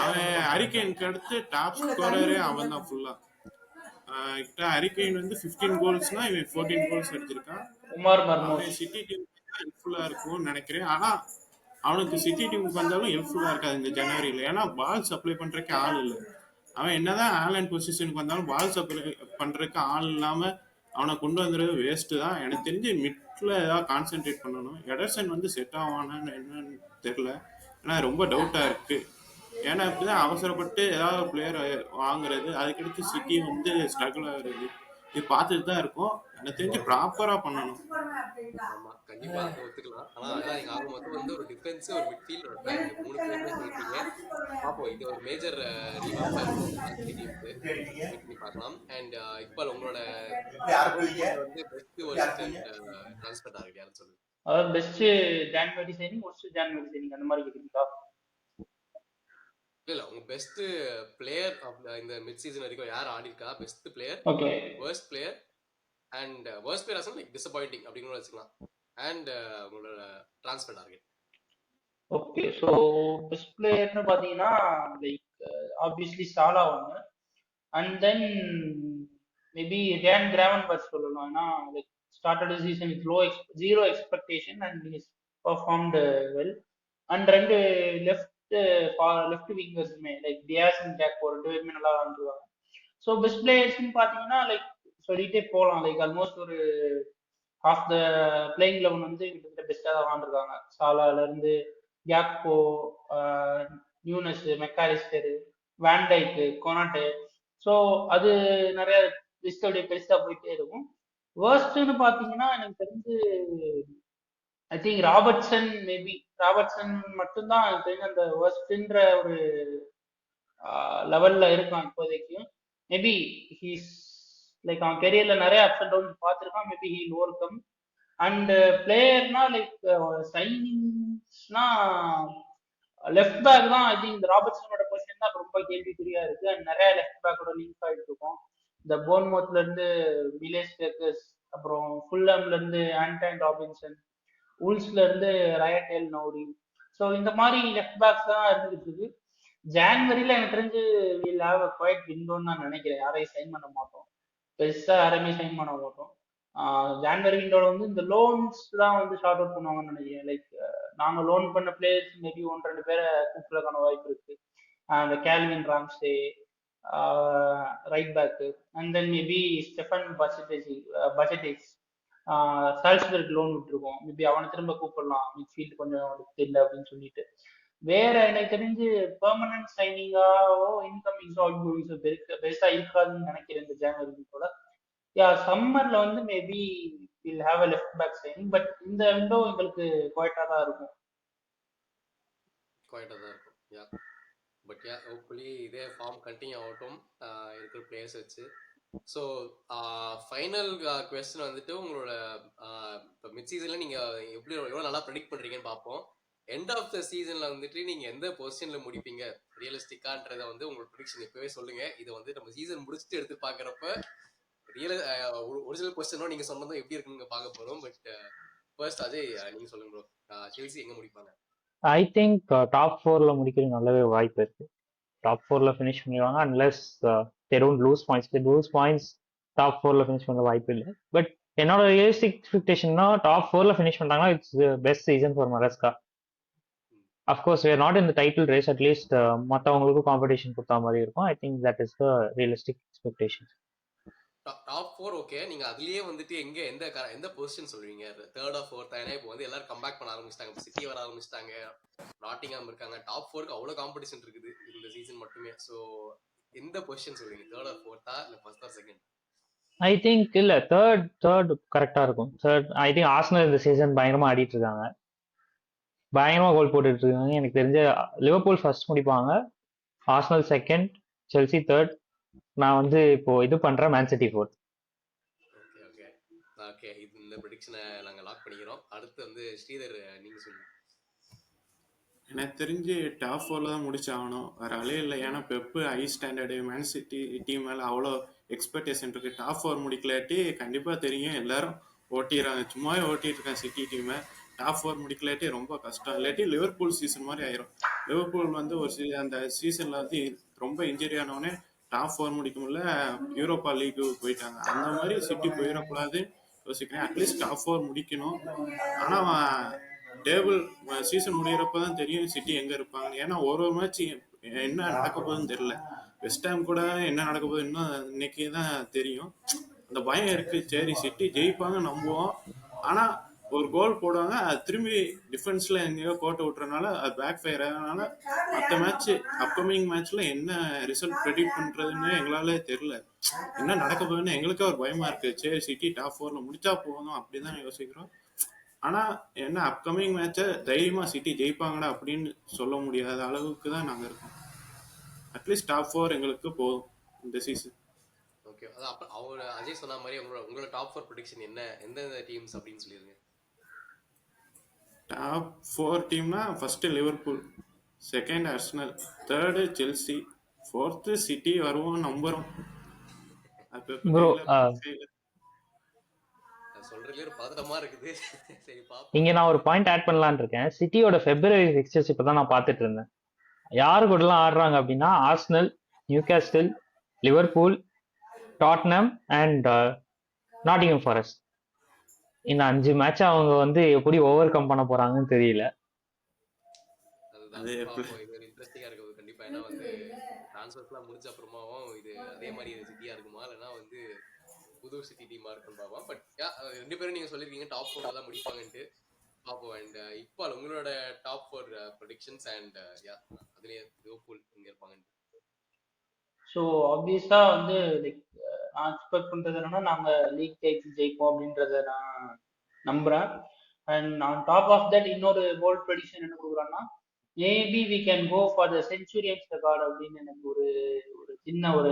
அவன் ஹரிகேனுக்கு அடுத்து டாப் ஸ்கோரரே அவன் தான் ஃபுல்லா. ஹரிகேன் வந்து 15 கோல்ஸ்னா இவன் 14 கோல்ஸ் அடிச்சிருக்கான்.
உமர் மர்மூஷ்
அவன் சிட்டி டீம் ஹெல்ப்ஃபுல்லா இருக்கும்னு நினைக்கிறேன். ஆனா அவனுக்கு சிட்டி டீமுக்கு வந்தாலும் ஹெல்ப்ஃபுல்லா இருக்காது இந்த ஜனவரியில. ஏன்னா பால் சப்ளை பண்றதுக்கு ஆள் இல்லை. அவன் என்னதான் ஆன்லைன் பொசிஷனுக்கு வந்தாலும் பால் சப்ளை பண்றதுக்கு ஆள் இல்லாம அவனை கொண்டு வந்துடுறது வேஸ்ட் தான். எனக்கு தெரிஞ்சு மிட்ல ஏதாவது கான்சென்ட்ரேட் பண்ணணும். எடர்சன் வந்து செட் ஆவானான்னு என்னன்னு தெரியல. ஏன்னா ரொம்ப டவுட்டா இருக்கு. ஏன்னா இப்படிதான் அவசரப்பட்டு ஏதாவது பிளேயர் வாங்குறது, அதுக்கடுத்து சிட்டி வந்து ஸ்ட்ரகிள் ஆகுறது, இது பார்த்துட்டு தான் இருக்கும். எனக்கு தெரிஞ்சு ப்ராப்பரா பண்ணணும்.
ஆமா கண்டிப்பா அதை ஒத்துக்கலாம். ஆனா அதான் நீங்க ஆக மொத்தம் வந்து ஒரு டிஃபென்ஸ், ஒரு மிட்ஃபீல்ட், ஒரு பேக், 3 பேருமே சொல்லிட்டீங்க. பார்ப்போம், இது ஒரு மேஜர் ரீவாம்பா இருக்கும் டீமுக்கு. வெயிட் பண்ணி பார்க்கலாம். அண்ட் இக்பால், உங்களோட வந்து பெஸ்ட் ஒரு ட்ரான்ஸ்ஃபர் டார்கெட் யாரும் சொல்லுங்க.
அதாவது best January signing, worst January signing அந்த மாதிரி கேக்குறீங்களா?
இல்ல உங்க பெஸ்ட் பிளேயர் இந்த மிட் சீசன் வரைக்கும் யார் ஆடி இருக்கா? Best player,
okay,
worst player and worst player அசல் லைக் டிசப்பாயிண்டிங் அப்படின்னு வச்சுக்கலாம். அண்ட் உங்களோட transfer target.
Okay. So best பிளேயர்னு பார்த்தீங்கன்னா லைக் ஆப்வியஸ்லி சாலா ஒன்று, அண்ட் தென் மேபி டேன் கிராவன்பர்ச் சொல்லலாம். ஏன்னா like started season with zero expectation and is performed well. And ரெண்டு லெஃப்ட் விங்கர்ஸுமே லைக் டியாஸ் அண்ட் ஜாக்கோ 2 பேருமே நல்லா விளாண்டுருவாங்க. ஸோ பெஸ்ட் பிளேயர்ஸ்னு பார்த்தீங்கன்னா லைக் சொல்லிட்டே போகலாம். லைக் ஆல்மோஸ்ட் ஒரு ஹாஃப் த பிளேயிங் லெவன் வந்து கிட்டத்தட்ட பெஸ்ட்டாக தான் விளாண்டுருக்காங்க. சாலாலேருந்து ஜாக்கோ, நியூனஸ், மெக்காலிஸ்டரு, வேண்டைக்கு, கொனாட்டே. ஸோ அது நிறைய லிஸ்ட் அப்படியே பெருசாக போயிட்டே இருக்கும். வேர்ஸ்ட்னு பார்த்தீங்கன்னா எனக்கு தெரிஞ்சு ஐ திங்க் ராபர்ட்சன் மட்டும்தான் எனக்கு தெரிஞ்ச அந்த வேர்ஸ்ட்ன்ற ஒரு லெவல்ல இருக்கான் இப்போதைக்கு. மேபி ஹீஸ் லைக் அவன் கெரியர்ல நிறைய அப்ஸ் அண்ட் டவுன்ஸ் பார்த்துருக்கான். Maybe he'll overcome. And பிளேயர்னா லைக் சைனிங்ஸ்னா லெஃப்ட் பேக் தான். ஐ திங்க் இந்த ராபர்ட்சனோட பொசிஷன் தான் ரொம்ப கேள்விக்குறியா இருக்கு. அண்ட் நிறைய லெஃப்ட் பேக்கோட லிங்க் ஆகிட்டு இருக்கும். இந்த போர்ன்மவுத்ல இருந்து மிலேஸ் பேக்கர்ஸ், அப்புறம் ஃபுல்லம்ல இருந்து ஆண்டன் ராபின்சன், உல்ஸ்ல இருந்து ரயட் எல் நௌரி. ஸோ இந்த மாதிரி லெஃப்ட் பேக்ஸ் தான் இருந்துகிட்டு இருக்கு. ஜான்வரியில எனக்கு தெரிஞ்சு வில் ஹேவ் அ குவைட் விண்டோன்னு நான் நினைக்கிறேன். யாரையும் சைன் பண்ண மாட்டோம், பெருசா யாரையுமே சைன் பண்ண மாட்டோம். ஜான்வரி விண்டோல வந்து இந்த லோன்ஸ் தான் வந்து ஷார்ட் அவுட் பண்ணுவாங்கன்னு நினைக்கிறேன். லைக் நாங்கள் லோன் பண்ண பிளேயர்ஸ் மேபி 1-2 பேரை கூப்பிடுறதுக்கான வாய்ப்பு இருக்கு. அந்த Calvin Ramsay right back, and then maybe Stefan Bajcetic Salzburg loan விட்டுருக்கோம். மேபி அவனை திரும்ப கூப்பிடலாம், மிட்ஃபீல்டு கொஞ்சம் அவனுக்கு தெரியல அப்படின்னு சொல்லிட்டு. வேற எனக்கு தெரிஞ்சு பெர்மனன்ட் சைனிங்காவோ இன்கமிங்ஸோ அவுட்கோயிங்ஸோ பெருசா இருக்காதுன்னு நினைக்கிறேன் இந்த ஜான்வரி போல. யா சம்மர்ல வந்து maybe will have a left back signing. But இந்த விண்டோ எங்களுக்கு குவைட்டா தான் இருக்கும்.
குவைட்டா தான் இருக்கும். யா பட் யா ஹோப்ஃபுல்லி இதே ஃபார்ம் கண்டினியூ ஆகட்டும் இருக்கிற பிளேயர்ஸ் வச்சு. ஸோ ஃபைனல் கொஸ்டின் வந்துட்டு உங்களோட இப்போ மிட் சீசனில் நீங்கள் எவ்வளோ நல்லா ப்ரெடிக்ட் பண்ணுறீங்கன்னு பார்ப்போம். எண்ட் ஆஃப் த சீசனில் வந்துட்டு நீங்கள் எந்த பொசிஷனில் முடிப்பீங்க ரியலிஸ்டிக்கான்றதை வந்து உங்களோட ப்ரெடிக்ஷன் இப்போவே சொல்லுங்கள். இதை வந்து நம்ம சீசன் முடிச்சுட்டு எடுத்து பார்க்குறப்ப ஒரிஜினல் கொஸ்டினோ நீங்கள் சொன்னதும் எப்படி இருக்குன்னு பார்க்க போகிறோம். பட் ஃபர்ஸ்ட் அஜய் நீங்கள் சொல்லுங்க ப்ரோ, செல்சி எங்கே முடிப்பாங்க?
ஐ திங்க் டாப் 4ல முடிக்கிறது நல்லாவே வாய்ப்பு இருக்கு. டாப் 4ல ஃபினிஷ் பண்ணிடுவாங்க unless they don't lose points. They lose points, top 4ல ஃபினிஷ் பண்ண வாய்ப்பு இல்லை. பட் என்னோட ரியலிஸ்டிக் எக்ஸ்பெக்டேஷன்னா டாப் 4ல ஃபினிஷ் பண்ணிட்டாங்கன்னா it's best season for Maresca. Of course we are not in the title race, at least மற்றவங்களுக்கும் காம்படிஷன் கொடுத்தா மாதிரி இருக்கும். I think that is the realistic expectation.
Top 4 okay. நீங்க அதுலயே வந்துட்டு எந்த பொசிஷன் சொல்றீங்க? Third or fourth? ஏன்னா இப்போ வந்து எல்லாரும் கம்பேக் பண்ண ஆரம்பிச்சிட்டாங்க, சிட்டி வர ஆரம்பிச்சிட்டாங்க, நாட்டிங்ஹாம் இருக்காங்க. டாப் 4க்கு அவ்வளவு காம்படிஷன் இருக்குது இந்த சீசன் மட்டுமே. ஸோ எந்த பொசிஷன் சொல்றீங்க? தேர்ட் ஆர் ஃபோர்த்தா இல்ல first or second?
I think இல்ல தேர்ட் கரெக்டா இருக்கும். தேர்ட் ஐ திங்க் ஆர்சனல் இந்த சீசன் பயங்கரமா ஆடிட்டு இருக்காங்க, பயங்கரமா கோல் போட்டுட்டு இருக்காங்க. எனக்கு தெரிஞ்ச லிவர்பூல் ஃபர்ஸ்ட் முடிப்பாங்க, ஆர்சனல் செகண்ட், செல்சி தேர்ட். நான் வந்து இப்போ இது பண்றேன், Man City fourth.
Okay okay okay, இந்த ப்ரெடிக்ஷனை நாங்கள் லாக் பண்ணிக்கிறோம். அடுத்து வந்து ஸ்ரீதர் நீங்க சொல்லுங்க.
எனக்கு தெரிஞ்சு டாப் 4ல தான் முடிச்சாகணும். வேற வழியே இல்லை. ஏன்னா pep high standard man city team மேலே அவ்வளோ எக்ஸ்பெக்டேஷன் இருக்கு. டாப் 4 முடிக்கலாட்டி கண்டிப்பாக தெரியும் எல்லாரும் ஓட்டிடுறாங்க. சும்மாவே ஓட்டிட்டு இருக்காங்க சிட்டி டீமை. டாப் 4 முடிக்கலாட்டி ரொம்ப கஷ்டம். இல்லாட்டி லிவர்பூல் சீசன் மாதிரி ஆயிரும். லிவர்பூல் வந்து அந்த சீசன்ல வந்து ரொம்ப இன்ஜுரி ஆனவொடனே டாப் 4 முடிக்க முடியல, யூரோப்பா லீக்கு போயிட்டாங்க. அந்த மாதிரி சிட்டி போயிடக்கூடாது யோசிக்கிறேன். அட்லீஸ்ட் டாப் 4 முடிக்கணும். ஆனால் டேபிள் சீசன் முடிகிறப்ப தான் தெரியும் சிட்டி எங்கே இருப்பாங்க. ஏன்னா ஒரு மேட்ச் என்ன நடக்க போகுதுன்னு தெரியல. வெஸ்ட் ஹாம் கூட என்ன நடக்க போகுது இன்னும் இன்னைக்கு தான் தெரியும். அந்த பயம் இருக்கு. சரி சிட்டி ஜெயிப்பாங்க நம்புவோம். ஆனால் ஒரு கோல் போடுவாங்க, அது திரும்பி டிஃபென்ஸ்ல எங்கேயோ கோட்டை விட்டுறனால அது பேக் ஃபயர் ஆகிறதுனால மற்ற மேட்ச் அப்கமிங் மேட்ச்ல என்ன ரிசல்ட் ப்ரெடிக்ட் பண்றதுன்னு எங்களாலே தெரியல. என்ன நடக்க போகுதுன்னு எங்களுக்கே ஒரு பயமா இருக்கு. சரி சிட்டி டாப் 4ல முடிச்சா போதும் அப்படிதான் யோசிக்கிறோம். ஆனா என்ன அப்கமிங் மேட்சை தைரியமா சிட்டி ஜெயிப்பாங்கடா அப்படின்னு சொல்ல முடியாத அளவுக்கு தான் நாங்க இருக்கோம். அட்லீஸ்ட் டாப் 4 எங்களுக்கு போதும் இந்த சீசன்.
ஓகே, அது அப்ப அவர் அஜய் சொன்ன மாதிரி உங்களோட டாப் 4 ப்ரெடிக்ஷன் என்ன, எந்தெந்த டீம்ஸ் அப்படின்னு சொல்லிருங்க.
டாப் 4 டீம்னா first Liverpool, second Arsenal, third Chelsea, fourth City வருவோம் நம்புறோம்.
ப்ரோ
சொல்றதுலயே ஒரு பதட்டமா இருக்குது. சரி பாப்போம்.
இங்க நான் ஒரு பாயிண்ட் ஆட் பண்ணலான்னு இருக்கேன். சிட்டியோட ஃபெப்ரவரி ஃபிக்சர்ஸ் இப்பதான் நான் பார்த்துட்டு இருந்தேன். யாரு கூடலாம் ஆடுறாங்க அப்படின்னா Arsenal, Newcastle, Liverpool, Tottenham and Nottingham Forest. இந்த 5 மேட்ச் அவங்க வந்து எப்படி ஓவர் கம் பண்ண போறாங்கன்னு தெரியல.
அதுதான் பாப்போம். இது ஒரு இன்ட்ரெஸ்டிங்கா இருக்குது கண்டிப்பா. ஏன்னா வந்து ட்ரான்ஸ்ஃபர்ஸ்லாம் முடிஞ்ச அப்புறமாவும் இது அதே மாதிரி சிட்டியா இருக்குமா இல்லைன்னா வந்து புது சிட்டி டீமா இருக்குன்னு பார்ப்போம். பட் ரெண்டு பேரும் நீங்க சொல்லிருக்கீங்க டாப் 4 தான் முடிப்பாங்கன்ட்டு பார்ப்போம். அண்ட் இப்போ உங்களோட டாப் 4 ப்ரெடிக்ஷன்ஸ் அண்ட் அதுலயே லிவர்பூல் இங்க இருப்பாங்கன்ட்டு.
ஸோ ஆப்வியஸாக வந்து லைக் நான் எக்ஸ்பெக்ட் பண்ணுறது என்னன்னா நாங்கள் லீக் டைட்டில் ஜெயிப்போம் அப்படின்றத நான் நம்புகிறேன். And on top of that இன்னொரு போல்ட் ப்ரெடிக்ஷன் என்ன கொடுக்குறேன்னா maybe we can go for the centurions record அப்படின்னு எனக்கு ஒரு ஒரு சின்ன ஒரு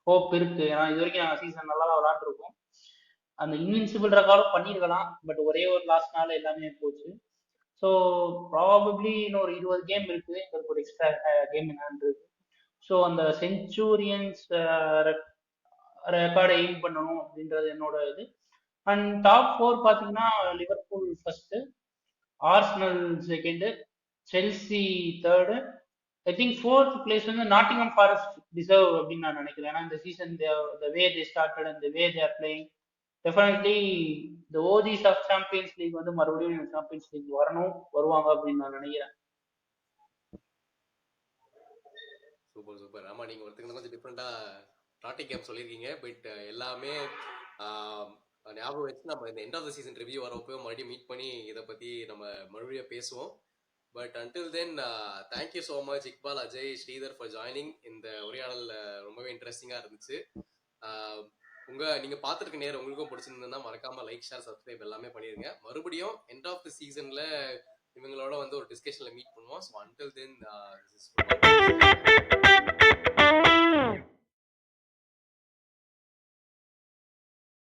ஹோப் இருக்கு. ஏன்னா இது வரைக்கும் நாங்கள் சீசன் நல்லா தான் விளாண்டுருக்கோம். அந்த இன்வின்சிபிள் ரெக்கார்டும் பண்ணியிருக்கலாம், பட் ஒரே ஒரு லாஸ்ட்னால எல்லாமே போச்சு. ஸோ ப்ராபப்ளி இன்னொரு 20 கேம் இருக்கு எங்களுக்கு ஒரு எக்ஸ்ட்ரா கேம் என்னன்றது. ஸோ அந்த செஞ்சுரியன்ஸ் ரெக்கார்டை எய்ம் பண்ணணும் அப்படின்றது என்னோட இது. அண்ட் டாப் 4 பார்த்தீங்கன்னா Liverpool first, Arsenal second, Chelsea third. I think fourth place வந்து நாட்டிங்ஹாம் ஃபாரஸ்ட் டிசர்வ் அப்படின்னு நான் நினைக்கிறேன். ஏன்னா இந்த season the way they started and the way they are playing definitely the OGs of Champions League வந்து மறுபடியும் Champions League வருவாங்க அப்படின்னு நான் நினைக்கிறேன்.
Super super. ஆமா, நீங்க ஒருத்தங்க கொஞ்சம் டிஃப்ரெண்டா டாட்டிக் கேம் சொல்லியிருக்கீங்க. பட் எல்லாமே ஞாபகம் வச்சு நம்ம இந்த end of the season review வரப்போ மறுபடியும் மீட் பண்ணி இதை பத்தி நம்ம மறுபடியும் பேசுவோம். But until then thank you so much Iqbal, Ajay, Sridhar for joining. இந்த உரையாடல் ரொம்பவே இன்ட்ரெஸ்டிங்காக இருந்துச்சு. நீங்கள் பார்த்துருக்க நேரம் உங்களுக்கும் பிடிச்சிருந்ததுன்னா மறக்காம லைக், ஷேர், சப்ஸ்கிரைப் எல்லாமே பண்ணிடுங்க. மறுபடியும் எண்ட் ஆஃப் த சீசனில் இவங்களோட வந்து ஒரு டிஸ்கஷனில் மீட் பண்ணுவோம். So until then this is